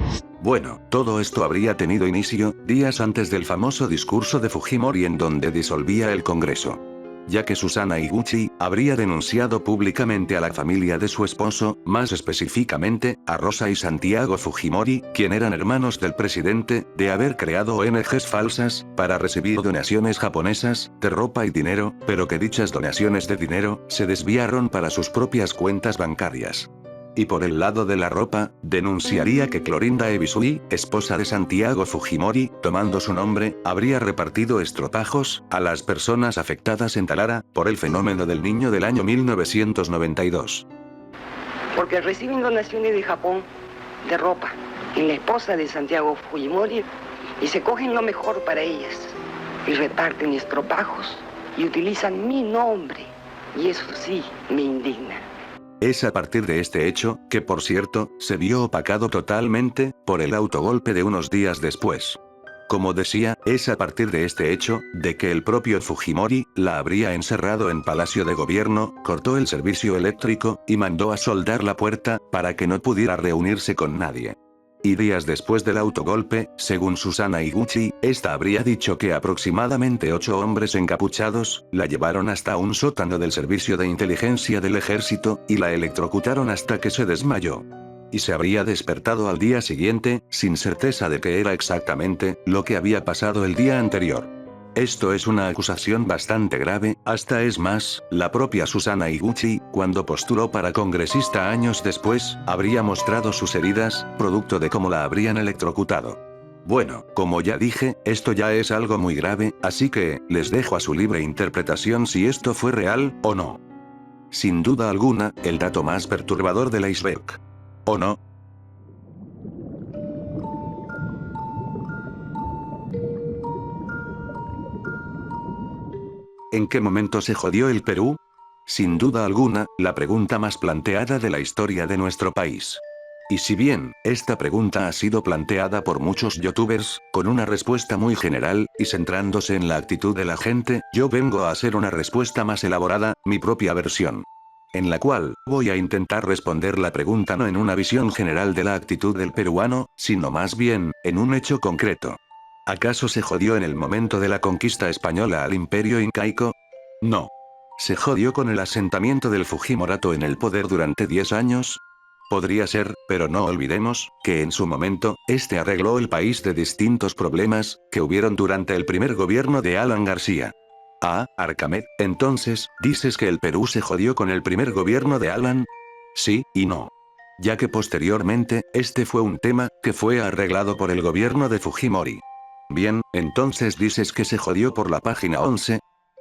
Bueno, todo esto habría tenido inicio, días antes del famoso discurso de Fujimori en donde disolvía el Congreso. Ya que Susana Higuchi habría denunciado públicamente a la familia de su esposo, más específicamente, a Rosa y Santiago Fujimori, quien eran hermanos del presidente, de haber creado ONGs falsas, para recibir donaciones japonesas, de ropa y dinero, pero que dichas donaciones de dinero, se desviaron para sus propias cuentas bancarias. Y por el lado de la ropa, denunciaría que Clorinda Ebisui, esposa de Santiago Fujimori, tomando su nombre, habría repartido estropajos a las personas afectadas en Talara, por el fenómeno del niño del año 1992. Porque reciben donaciones de Japón, de ropa, en la esposa de Santiago Fujimori, y se cogen lo mejor para ellas, y reparten estropajos, y utilizan mi nombre, y eso sí, me indigna. Es a partir de este hecho, que por cierto, se vio opacado totalmente, por el autogolpe de unos días después. Como decía, es a partir de este hecho, de que el propio Fujimori, la habría encerrado en Palacio de Gobierno, cortó el servicio eléctrico, y mandó a soldar la puerta, para que no pudiera reunirse con nadie. Y días después del autogolpe, según Susana Higuchi, esta habría dicho que aproximadamente 8 hombres encapuchados, la llevaron hasta un sótano del servicio de inteligencia del ejército, y la electrocutaron hasta que se desmayó. Y se habría despertado al día siguiente, sin certeza de qué era exactamente, lo que había pasado el día anterior. Esto es una acusación bastante grave, hasta es más, la propia Susana Higuchi, cuando postuló para congresista años después, habría mostrado sus heridas, producto de cómo la habrían electrocutado. Bueno, como ya dije, esto ya es algo muy grave, así que, les dejo a su libre interpretación si esto fue real, o no. sin duda alguna, el dato más perturbador del iceberg. ¿O no? ¿En qué momento se jodió el Perú? Sin duda alguna, la pregunta más planteada de la historia de nuestro país. Y si bien, esta pregunta ha sido planteada por muchos youtubers, con una respuesta muy general, y centrándose en la actitud de la gente, yo vengo a hacer una respuesta más elaborada, mi propia versión. En la cual, voy a intentar responder la pregunta no en una visión general de la actitud del peruano, sino más bien, en un hecho concreto. ¿Acaso se jodió en el momento de la conquista española al imperio incaico? No. ¿Se jodió con el asentamiento del Fujimorato en el poder durante 10 años? Podría ser, pero no olvidemos, que en su momento, este arregló el país de distintos problemas, que hubieron durante el primer gobierno de Alan García. Ah, Arcamed, entonces, ¿dices que el Perú se jodió con el primer gobierno de Alan? Sí, y no. Ya que posteriormente, este fue un tema, que fue arreglado por el gobierno de Fujimori. Bien, entonces dices que se jodió por la página 11.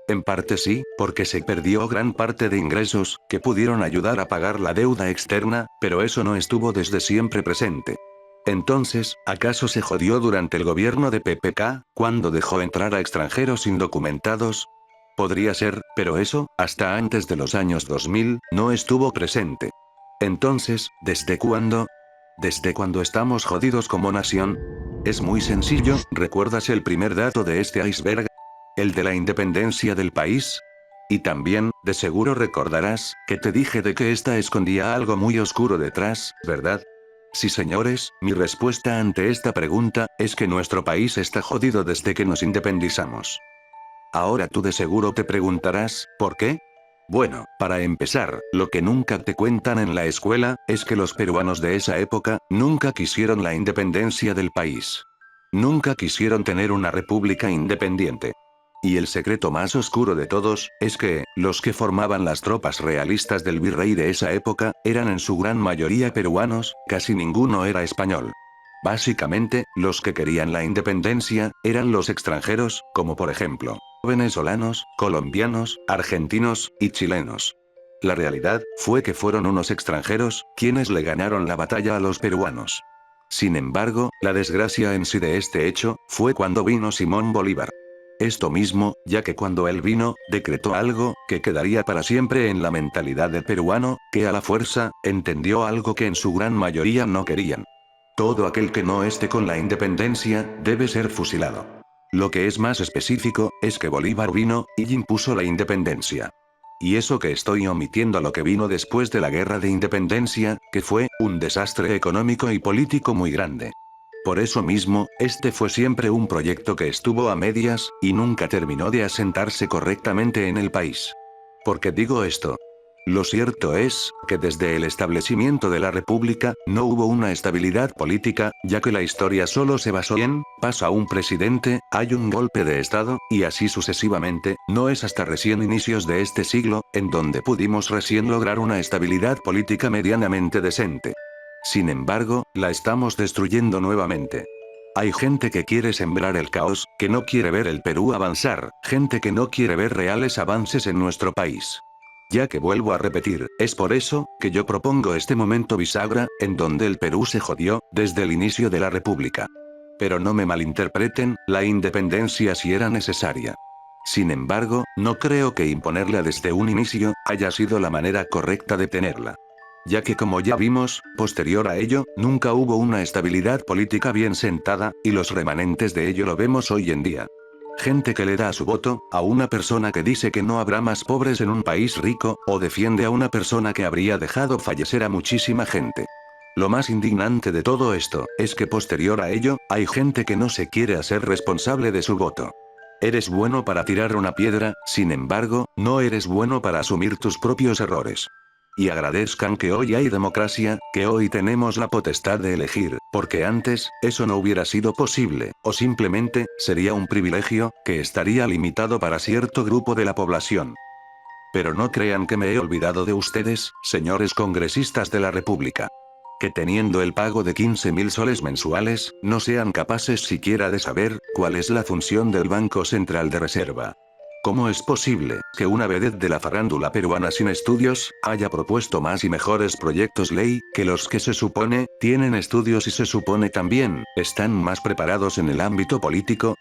En parte sí, porque se perdió gran parte de ingresos, que pudieron ayudar a pagar la deuda externa, pero eso no estuvo desde siempre presente. Entonces, ¿acaso se jodió durante el gobierno de PPK, cuando dejó entrar a extranjeros indocumentados? Podría ser, pero eso, hasta antes de los años 2000, no estuvo presente. Entonces, ¿desde cuándo? ¿Desde cuándo estamos jodidos como nación? Es muy sencillo, ¿recuerdas el primer dato de este iceberg? ¿El de la independencia del país? Y también, de seguro recordarás, que te dije de que esta escondía algo muy oscuro detrás, ¿verdad? Sí, señores, mi respuesta ante esta pregunta, es que nuestro país está jodido desde que nos independizamos. Ahora tú de seguro te preguntarás, ¿por qué? Bueno, para empezar, lo que nunca te cuentan en la escuela, es que los peruanos de esa época, nunca quisieron la independencia del país. Nunca quisieron tener una república independiente. Y el secreto más oscuro de todos, es que, los que formaban las tropas realistas del virrey de esa época, eran en su gran mayoría peruanos, casi ninguno era español. Básicamente, los que querían la independencia, eran los extranjeros, como por ejemplo, venezolanos, colombianos, argentinos, y chilenos. La realidad, fue que fueron unos extranjeros, quienes le ganaron la batalla a los peruanos. Sin embargo, la desgracia en sí de este hecho, fue cuando vino Simón Bolívar. Esto mismo, ya que cuando él vino, decretó algo, que quedaría para siempre en la mentalidad del peruano, que a la fuerza, entendió algo que en su gran mayoría no querían. Todo aquel que no esté con la independencia, debe ser fusilado. Lo que es más específico, es que Bolívar vino, y impuso la independencia. Y eso que estoy omitiendo lo que vino después de la guerra de independencia, que fue, un desastre económico y político muy grande. Por eso mismo, este fue siempre un proyecto que estuvo a medias, y nunca terminó de asentarse correctamente en el país. ¿Por qué digo esto? Lo cierto es, que desde el establecimiento de la República, no hubo una estabilidad política, ya que la historia solo se basó en, pasa un presidente, hay un golpe de Estado, y así sucesivamente, no es hasta recién inicios de este siglo, en donde pudimos recién lograr una estabilidad política medianamente decente. Sin embargo, la estamos destruyendo nuevamente. Hay gente que quiere sembrar el caos, que no quiere ver el Perú avanzar, gente que no quiere ver reales avances en nuestro país. Ya que vuelvo a repetir, es por eso, que yo propongo este momento bisagra, en donde el Perú se jodió, desde el inicio de la República. Pero no me malinterpreten, la independencia sí era necesaria. Sin embargo, no creo que imponerla desde un inicio, haya sido la manera correcta de tenerla. Ya que como ya vimos, posterior a ello, nunca hubo una estabilidad política bien sentada, y los remanentes de ello lo vemos hoy en día. Gente que le da su voto, a una persona que dice que no habrá más pobres en un país rico, o defiende a una persona que habría dejado fallecer a muchísima gente. Lo más indignante de todo esto, es que posterior a ello, hay gente que no se quiere hacer responsable de su voto. Eres bueno para tirar una piedra, sin embargo, no eres bueno para asumir tus propios errores. Y agradezcan que hoy hay democracia, que hoy tenemos la potestad de elegir, porque antes, eso no hubiera sido posible, o simplemente, sería un privilegio, que estaría limitado para cierto grupo de la población. Pero no crean que me he olvidado de ustedes, señores congresistas de la República. Que teniendo el pago de 15.000 soles mensuales, no sean capaces siquiera de saber, cuál es la función del Banco Central de Reserva. ¿Cómo es posible que una vedette de la farándula peruana sin estudios haya propuesto más y mejores proyectos ley que los que se supone tienen estudios y se supone también están más preparados en el ámbito político?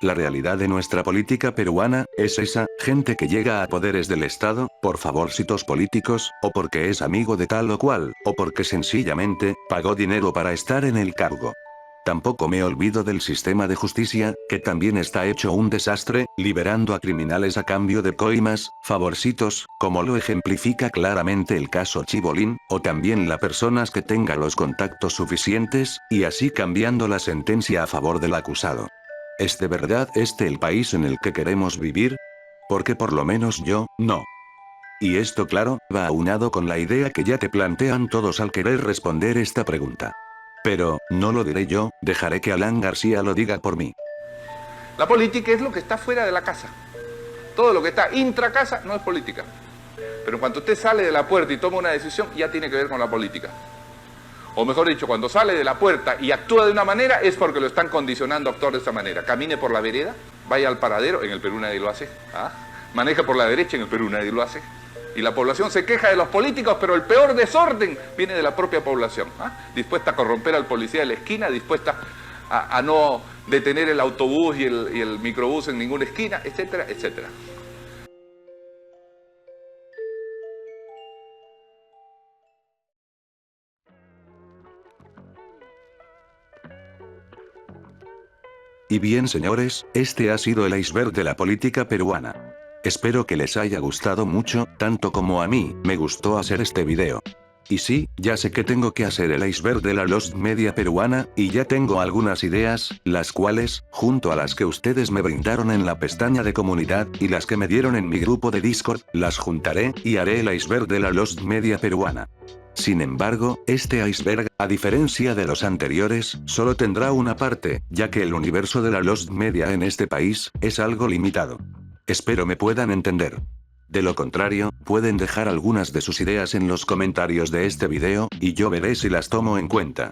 La realidad de nuestra política peruana es esa: gente que llega a poderes del Estado por favorcitos políticos, o porque es amigo de tal o cual, o porque sencillamente pagó dinero para estar en el cargo. Tampoco me olvido del sistema de justicia, que también está hecho un desastre, liberando a criminales a cambio de coimas, favorcitos, como lo ejemplifica claramente el caso Chibolín, o también las personas que tengan los contactos suficientes, y así cambiando la sentencia a favor del acusado. ¿Es de verdad este el país en el que queremos vivir? Porque por lo menos yo, no. Y esto, claro, va aunado con la idea que ya te plantean todos al querer responder esta pregunta. Pero, no lo diré yo, dejaré que Alan García lo diga por mí. La política es lo que está fuera de la casa. Todo lo que está intra casa no es política. Pero en cuanto usted sale de la puerta y toma una decisión, ya tiene que ver con la política. O mejor dicho, cuando sale de la puerta y actúa de una manera, es porque lo están condicionando a actuar de esa manera. Camine por la vereda, vaya al paradero, en el Perú nadie lo hace. Maneja por la derecha, en el Perú nadie lo hace. Y la población se queja de los políticos, pero el peor desorden viene de la propia población. Dispuesta a corromper al policía de la esquina, dispuesta a no detener el autobús y el microbús en ninguna esquina, etcétera, etcétera. Y bien, señores, este ha sido el iceberg de la política peruana. Espero que les haya gustado mucho, tanto como a mí me gustó hacer este video. Y sí, ya sé que tengo que hacer el iceberg de la Lost Media peruana, y ya tengo algunas ideas, las cuales, junto a las que ustedes me brindaron en la pestaña de comunidad, y las que me dieron en mi grupo de Discord, las juntaré, y haré el iceberg de la Lost Media peruana. Sin embargo, este iceberg, a diferencia de los anteriores, solo tendrá una parte, ya que el universo de la Lost Media en este país, es algo limitado. Espero me puedan entender. De lo contrario, pueden dejar algunas de sus ideas en los comentarios de este video, y yo veré si las tomo en cuenta.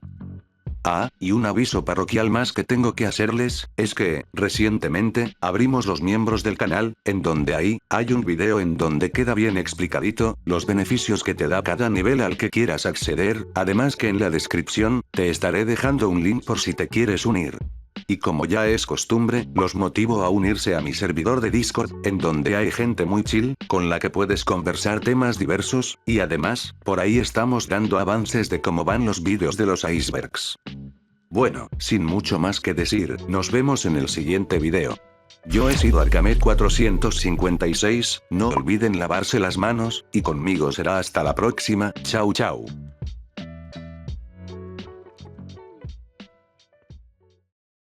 Y un aviso parroquial más que tengo que hacerles, es que, recientemente, abrimos los miembros del canal, en donde hay un video en donde queda bien explicadito, los beneficios que te da cada nivel al que quieras acceder, además que en la descripción, te estaré dejando un link por si te quieres unir. Y como ya es costumbre, los motivo a unirse a mi servidor de Discord, en donde hay gente muy chill, con la que puedes conversar temas diversos, y además, por ahí estamos dando avances de cómo van los vídeos de los icebergs. Bueno, sin mucho más que decir, nos vemos en el siguiente video. Yo he sido Arcamet456, no olviden lavarse las manos, y conmigo será hasta la próxima, chau chau.